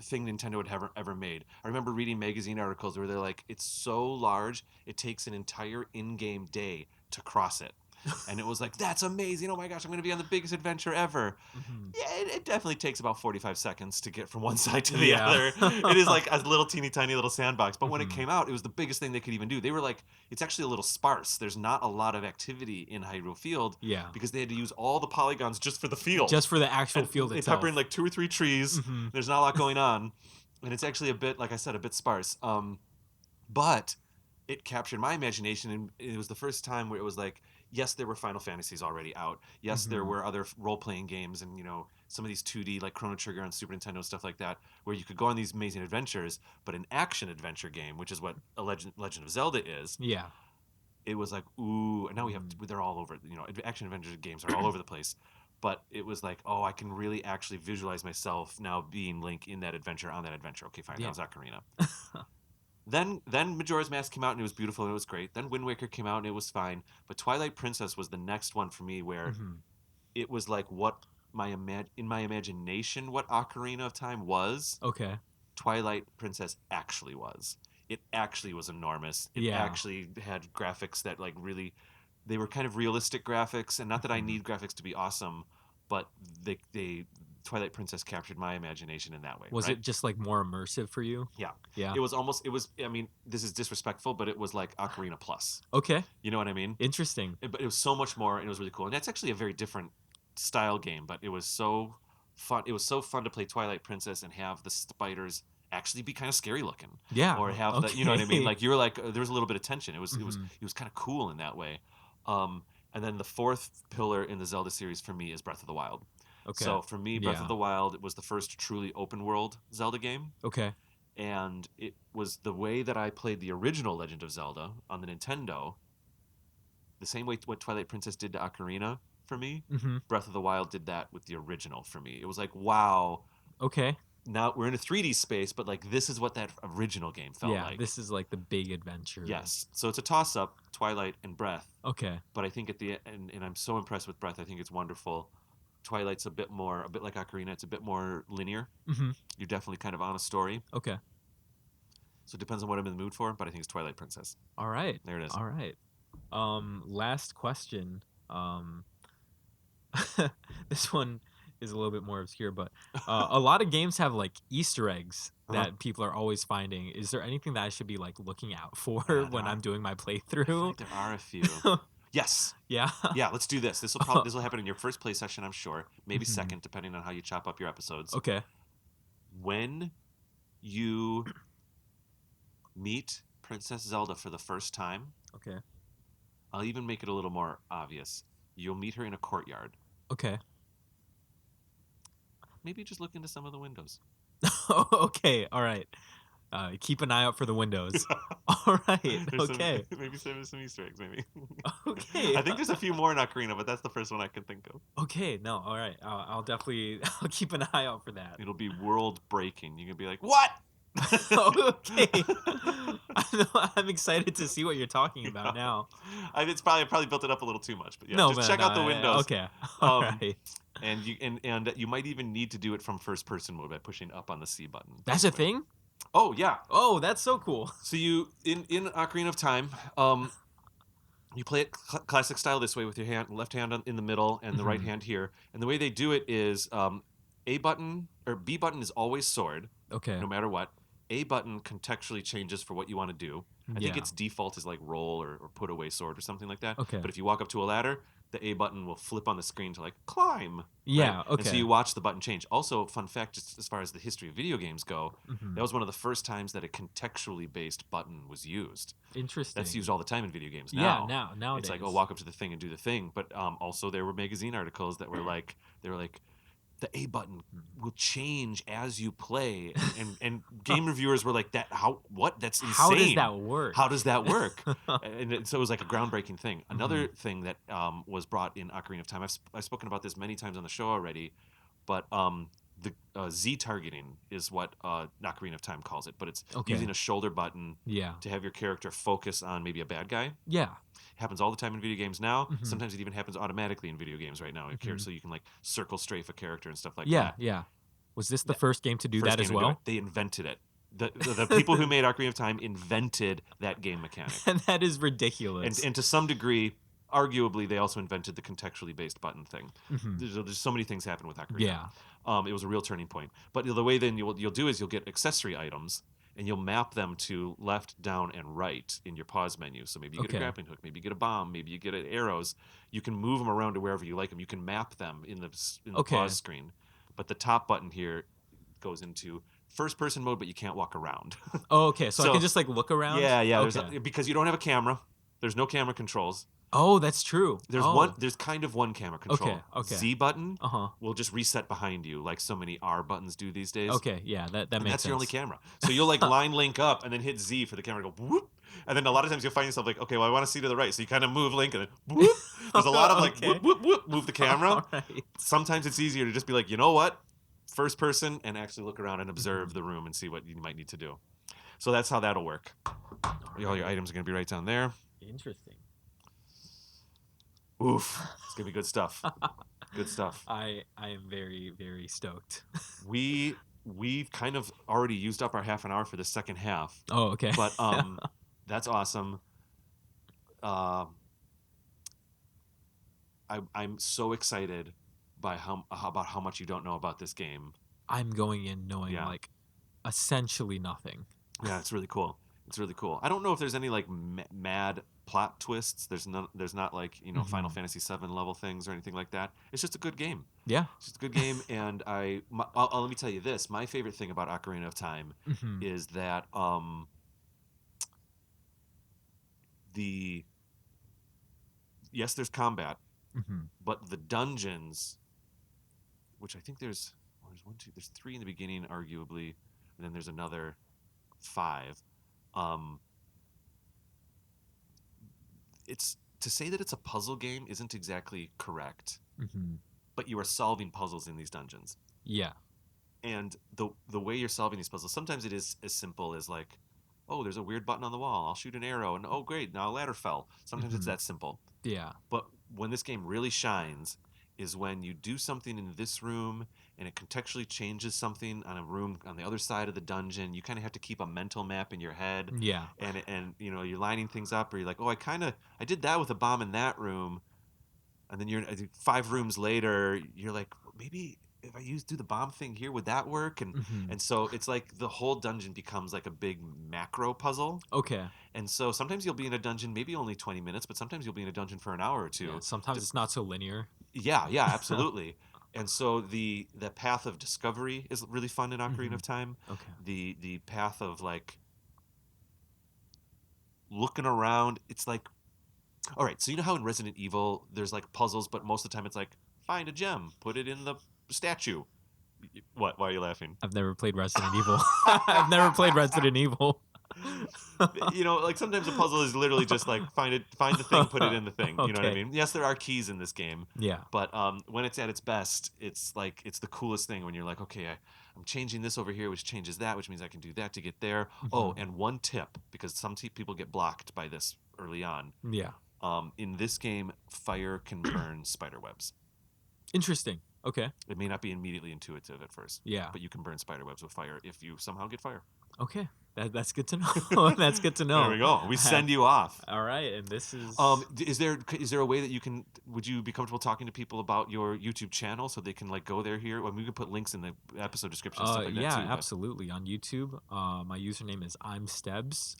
thing Nintendo had ever made. I remember reading magazine articles where they're like, it's so large, it takes an entire in-game day to cross it. And it was like, that's amazing. Oh my gosh, I'm going to be on the biggest adventure ever. Hmm. Yeah, it definitely takes about 45 seconds to get from one side to the Yeah. other. It is like a little teeny tiny little sandbox. But when it Hmm. came out, it was the biggest thing they could even do. They were like, it's actually a little sparse. There's not a lot of activity in Hyrule Field Yeah. because they had to use all the polygons just for the field. Just for the actual And field they pepper in itself. like 2 or 3 trees. Hmm. There's not a lot going on. And it's actually a bit, like I said, a bit sparse. But it captured my imagination, and it was the first time where it was like, yes, there were Final Fantasies already out. Yes, there Hmm. were other role-playing games, and some of these 2D like Chrono Trigger on Super Nintendo, stuff like that, where you could go on these amazing adventures. But an action adventure game, which is what a Legend of Zelda is, Yeah. it was like, ooh, and now we have Mm. they're all over. Action adventure games are all over the place. But it was like, oh, I can really actually visualize myself now being Link in that adventure, on that adventure. Okay, fine, that Yeah. was Ocarina. Then Majora's Mask came out and it was beautiful and it was great. Then Wind Waker came out and it was fine. But Twilight Princess was the next one for me where Hmm. it was like what in my imagination what Ocarina of Time was, Okay. Twilight Princess actually was. It actually was enormous. It Yeah. actually had graphics that like really they were kind of realistic graphics, and not that I Hmm. need graphics to be awesome, but they Twilight Princess captured my imagination in that way, Was right? it just like more immersive for you? Yeah. Yeah. It was I mean, this is disrespectful, but it was like Ocarina Plus. Okay. You know what I mean? Interesting. But it was so much more and it was really cool. And that's actually a very different style game, but it was so fun. It was so fun to play Twilight Princess and have the spiders actually be kind of scary looking, Yeah. or have the, you know what I mean? Okay. Like you were like there was a little bit of tension. It was it was Hmm. it was kind of cool in that way. And then the fourth pillar in the Zelda series for me is Breath of the Wild. Okay. So for me, Breath of Yeah. the Wild was the first truly open world Zelda game, Okay. and it was the way that I played the original Legend of Zelda on the Nintendo, the same way what Twilight Princess did to Ocarina for me. Hmm. Breath of the Wild did that with the original for me. It was like, wow, Okay. now we're in a 3D space, but like this is what that original game felt Yeah. like. This is like the big adventure. Yes, so it's a toss up, Twilight and Breath, Okay. but I think at the end, and I'm so impressed with Breath. I think it's wonderful. Twilight's a bit like Ocarina. It's a bit more linear. Hmm. You're definitely kind of on a story, Okay. so it depends on what I'm in the mood for. But I think it's Twilight Princess. All right. There it is. All right. Last question. This one is a little bit more obscure, but a lot of games have like Easter eggs Uh-huh. that people are always finding. Is there anything that I should be like looking out for Yeah, when I'm doing my I feel playthrough? like there are a few. Yes. Yeah. Yeah, let's do this. This will happen in your first play session, I'm sure. Maybe Mhm. second, depending on how you chop up your episodes. Okay. When you meet Princess Zelda for the first time, Okay. I'll even make it a little more obvious. You'll meet her in a courtyard. Okay. Maybe just look into some of the windows. Okay. All right. Keep an eye out for the windows. All right. There's Okay. maybe some Easter eggs, maybe. Okay. I think there's a few more in Ocarina, but that's the first one I can think of. Okay. No. All right. I'll definitely I'll keep an eye out for that. It'll be world breaking. You can be like, what? Okay. I'm excited to see what you're talking about Yeah. now. It's probably built it up a little too much, but yeah, No, just man. check out the windows. Okay. All Um, right. and you might even need to do it from first person mode by pushing up on the C button. by That's the a way. thing? Oh yeah. Oh, that's so cool. So you in Ocarina of Time, you play it classic style this way with your left hand in the middle and the right Mhm. hand here. And the way they do it is A button or B button is always sword, Okay. no matter what. A button contextually changes for what you want to do. I think Yeah. its default is like roll or put away sword or something like that. Okay. But if you walk up to a ladder, the A button will flip on the screen to like climb. Yeah, right? And so okay. you watch the button change. Also, fun fact, just as far as the history of video games go, Mhm. that was one of the first times that a contextually based button was used. Interesting. That's used all the time in video games Yeah, now. nowadays. It's like, oh, walk up to the thing and do the thing. But also there were magazine articles that were like, the A button will change as you play, and game reviewers were like, that's insane. How does that work? How does that work? So it was like a groundbreaking thing. Another Mm-hmm. thing that was brought in Ocarina of Time, I've spoken about this many times on the show already, but the Z targeting is what Ocarina of Time calls it, but it's Okay. using a shoulder button Yeah. to have your character focus on maybe a bad guy. Yeah. Happens all the time in video games now. Mhm. Sometimes it even happens automatically in video games right now. Mhm. So you can like circle strafe a character and stuff like Yeah. that. Yeah. Was this the first game to do First that game as to do it. well? They invented it. The people who made Ocarina of Time invented that game mechanic. That is ridiculous. And to some degree, arguably, they also invented the contextually based button thing. Mhm. There's so many things happen with Ocarina. Yeah. It was a real turning point. But the way then you'll do is you'll get accessory items and you'll map them to left, down, and right in your pause menu. So maybe you get a Okay. grappling hook, maybe you get a bomb, maybe you get arrows. You can move them around to wherever you like them. You can map them in the Okay. pause screen. But the top button here goes into first person mode, but you can't walk around. Oh, okay. So I can just like look around. Yeah. Okay. Because you don't have a camera. There's no camera controls. Oh, that's true. There's kind of one camera control. Okay. Z button Uh-huh. will just reset behind you, like so many R buttons do these days. Okay. Yeah. That And makes that's sense. your only camera. So you'll like line link up and then hit Z for the camera to go whoop. And then a lot of times you'll find yourself like, okay, well I want to see to the right. So you kind of move link and then whoop. There's a lot of like Okay. whoop whoop whoop, move the camera. All right. Sometimes it's easier to just be like, you know what? First person and actually look around and observe the room and see what you might need to do. So that's how that'll work. All your items are going to be right down there. Interesting. Oof. It's going to be good stuff. Good stuff. I am very, very stoked. We've kind of already used up our half an hour for the second half. Oh, okay. But that's awesome. I'm so excited by about how much you don't know about this game. I'm going in knowing like essentially nothing. Yeah, it's really cool. It's really cool. I don't know if there's any like mad plot twists. There's not like Final Fantasy VII level things or anything like that. It's just a good game. Yeah. It's just a good game, and let me tell you this. My favorite thing about Ocarina of Time is that yes, there's combat, but the dungeons, which I think there's there's 3 in the beginning, arguably, and then there's another 5. It's to say that it's a puzzle game isn't exactly correct, but you are solving puzzles in these dungeons. Yeah. And the way you're solving these puzzles, sometimes it is as simple as like, oh, there's a weird button on the wall. I'll shoot an arrow, and oh, great, now a ladder fell. Sometimes it's that simple. Yeah. But when this game really shines is when you do something in this room and it contextually changes something on a room on the other side of the dungeon. You kind of have to keep a mental map in your head. Yeah. And you're lining things up, or you're like, oh, I did that with a bomb in that room, and then you're 5 rooms later, you're like, maybe if I do the bomb thing here, would that work? And so it's like the whole dungeon becomes like a big macro puzzle. Okay. And so sometimes you'll be in a dungeon maybe only 20 minutes, but sometimes you'll be in a dungeon for an hour or 2. Yeah, sometimes it's not so linear. Yeah, absolutely. And so the path of discovery is really fun in Ocarina of Time. Okay. The path of like looking around, it's like, all right, so you know how in Resident Evil there's like puzzles, but most of the time it's like, find a gem, put it in the statue. What? Why are you laughing? I've never played Resident Evil. I've never played Resident Evil. Like sometimes a puzzle is literally just like find the thing, put it in the thing. You know what I Okay. mean? Yes, there are keys in this game. Yeah. But when it's at its best, it's like it's the coolest thing when you're like, okay, I'm changing this over here, which changes that, which means I can do that to get there. Oh, and one tip, because some people get blocked by this early on. Yeah. In this game, fire can burn spider webs. Interesting. Okay. It may not be immediately intuitive at first. Yeah. But you can burn spider webs with fire if you somehow get fire. Okay. That's good to know. That's good to know. There we go. We send you off. All right, and this is. Is there a way that you can? Would you be comfortable talking to people about your YouTube channel so they can like go there here? I mean, we can put links in the episode description. And stuff like yeah, that too, absolutely. On YouTube, my username is I'm Stebs.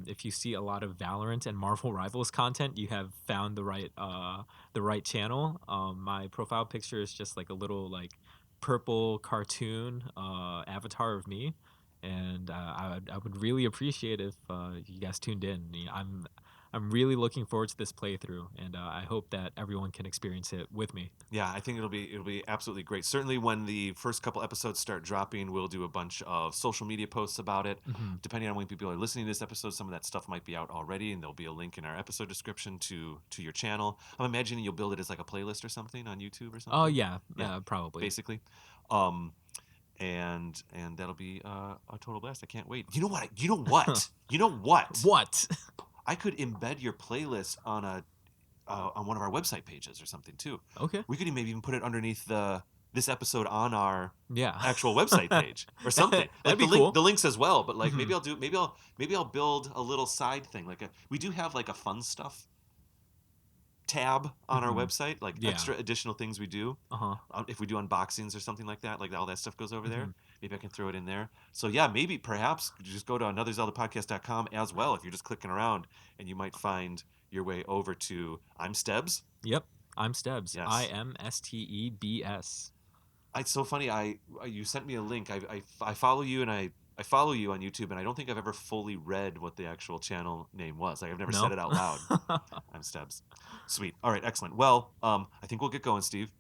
If you see a lot of Valorant and Marvel Rivals content, you have found the right channel. My profile picture is just like a little like purple cartoon avatar of me. And I would really appreciate if you guys tuned in. I'm really looking forward to this playthrough, and I hope that everyone can experience it with me. Yeah, I think it'll be absolutely great. Certainly, when the first couple episodes start dropping, we'll do a bunch of social media posts about it. Depending on when people are listening to this episode, some of that stuff might be out already, and there'll be a link in our episode description to your channel. I'm imagining you'll build it as like a playlist or something on YouTube or something. Oh yeah, probably. Basically. and that'll be a total blast. I can't wait. You know what? You know what? You know what? What? I could embed your playlist on on one of our website pages or something too. Okay. We could maybe even put it underneath this episode on our Yeah. actual website page or something. That'd Like be cool. the links as well, but like Mhm. maybe I'll build a little side thing. Like we do have like a fun stuff tab on our Mhm. website, like Yeah. extra additional things we do. Uh-huh. If we do unboxings or something like that, like all that stuff goes over there. Mhm. Maybe I can throw it in there. So yeah, maybe perhaps just go to anotherzeldapodcast.com as well if you're just clicking around, and you might find your way over to I'm Stebs. Yep. I'm Stebs. Yes. IMSTEBS. It's so funny. You sent me a link. I follow you, and I follow you on YouTube, and I don't think I've ever fully read what the actual channel name was. Like I've never said it out loud. I'm Stebs. Sweet. All right. Excellent. Well, I think we'll get going, Steven.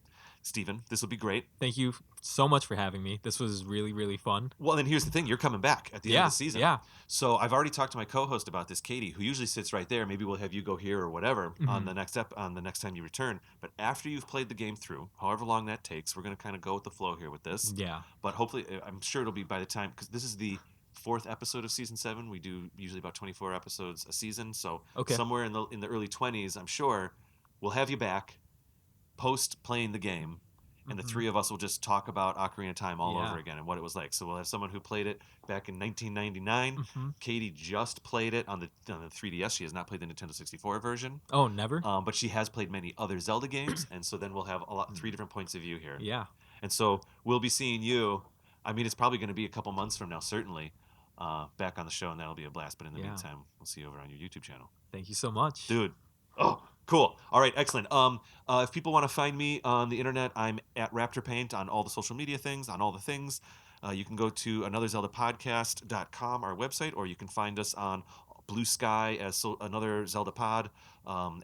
This will be great. Thank you so much for having me. This was really, really fun. Well, then here's the thing. You're coming back at the end of the season. Yeah. So I've already talked to my co-host about this, Katie, who usually sits right there. Maybe we'll have you go here or whatever on the next on the next time you return. But after you've played the game through, however long that takes, we're going to kind of go with the flow here with this. Yeah. But hopefully, I'm sure it'll be by the time, because this is the 4th episode of season 7. We do usually about 24 episodes a season. So somewhere in the early 20s, I'm sure we'll have you back post playing the game. And the three of us will just talk about Ocarina of Time all over again and what it was like. So we'll have someone who played it back in 1999. Katie just played it on the 3DS. She has not played the Nintendo 64 version. Oh, never? But she has played many other Zelda games. And so then we'll have 3 different points of view here. Yeah. And so we'll be seeing you. I mean, it's probably going to be a couple months from now, certainly, back on the show. And that'll be a blast. But in the meantime, we'll see you over on your YouTube channel. Thank you so much. Dude. Oh, cool. All right, excellent. If people want to find me on the internet, I'm at Raptor Paint on all the social media things, on all the things. You can go to anotherzeldapodcast.com, our website, or you can find us on Blue Sky as Another Zelda Pod,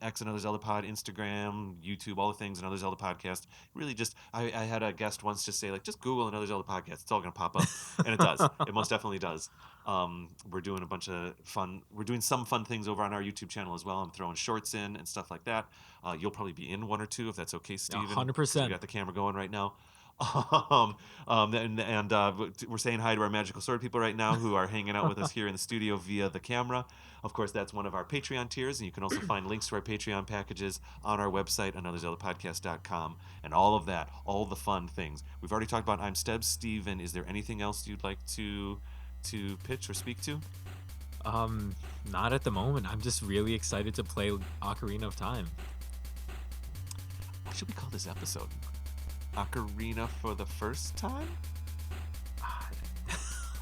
X Another Zelda Pod, Instagram, YouTube, all the things, Another Zelda Podcast. Really just, I had a guest once just say, like, just Google Another Zelda Podcast. It's all going to pop up. And it does. It most definitely does. We're doing we're doing some fun things over on our YouTube channel as well. I'm throwing shorts in and stuff like that. You'll probably be in 1 or 2 if that's okay, Steven. 100%. We got the camera going right now. We're saying hi to our magical sword people right now who are hanging out with us here in the studio via the camera. Of course, that's one of our Patreon tiers, and you can also find links to our Patreon packages on our website, anotherzeldapodcast.com, and all of that, all the fun things. We've already talked about I'm Stebs. Steven, is there anything else you'd like to pitch or speak to? Not at the moment. I'm just really excited to play Ocarina of Time. What should we call this episode? Ocarina for the first time? I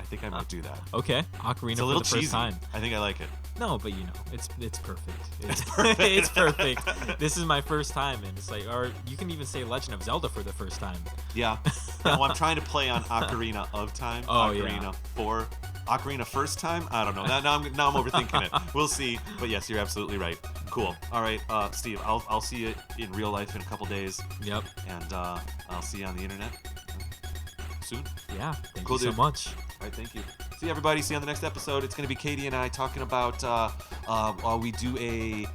think I might do that. Okay, Ocarina It's a little for the first cheesy. time. I think I like it. No, but it's perfect. It's perfect. It's perfect. This is my first time, and it's like, or you can even say Legend of Zelda for the first time. Yeah. Well, I'm trying to play on Ocarina of Time. Oh, Ocarina for Ocarina first time. I don't know. Now I'm overthinking it. We'll see. But yes, you're absolutely right. Cool. All right, Steve. I'll see you in real life in a couple days. Yep. And I'll see you on the internet soon. Yeah. Thank Cool, you so dude. much. All right, thank you. See you, everybody. See you on the next episode. It's going to be Katie and I talking about we do a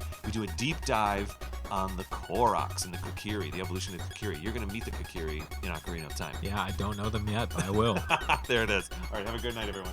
deep dive on the Koroks and the Kokiri, the evolution of the Kokiri. You're going to meet the Kokiri in Ocarina of Time. Yeah, I don't know them yet, but I will. There it is. All right, have a good night, everyone.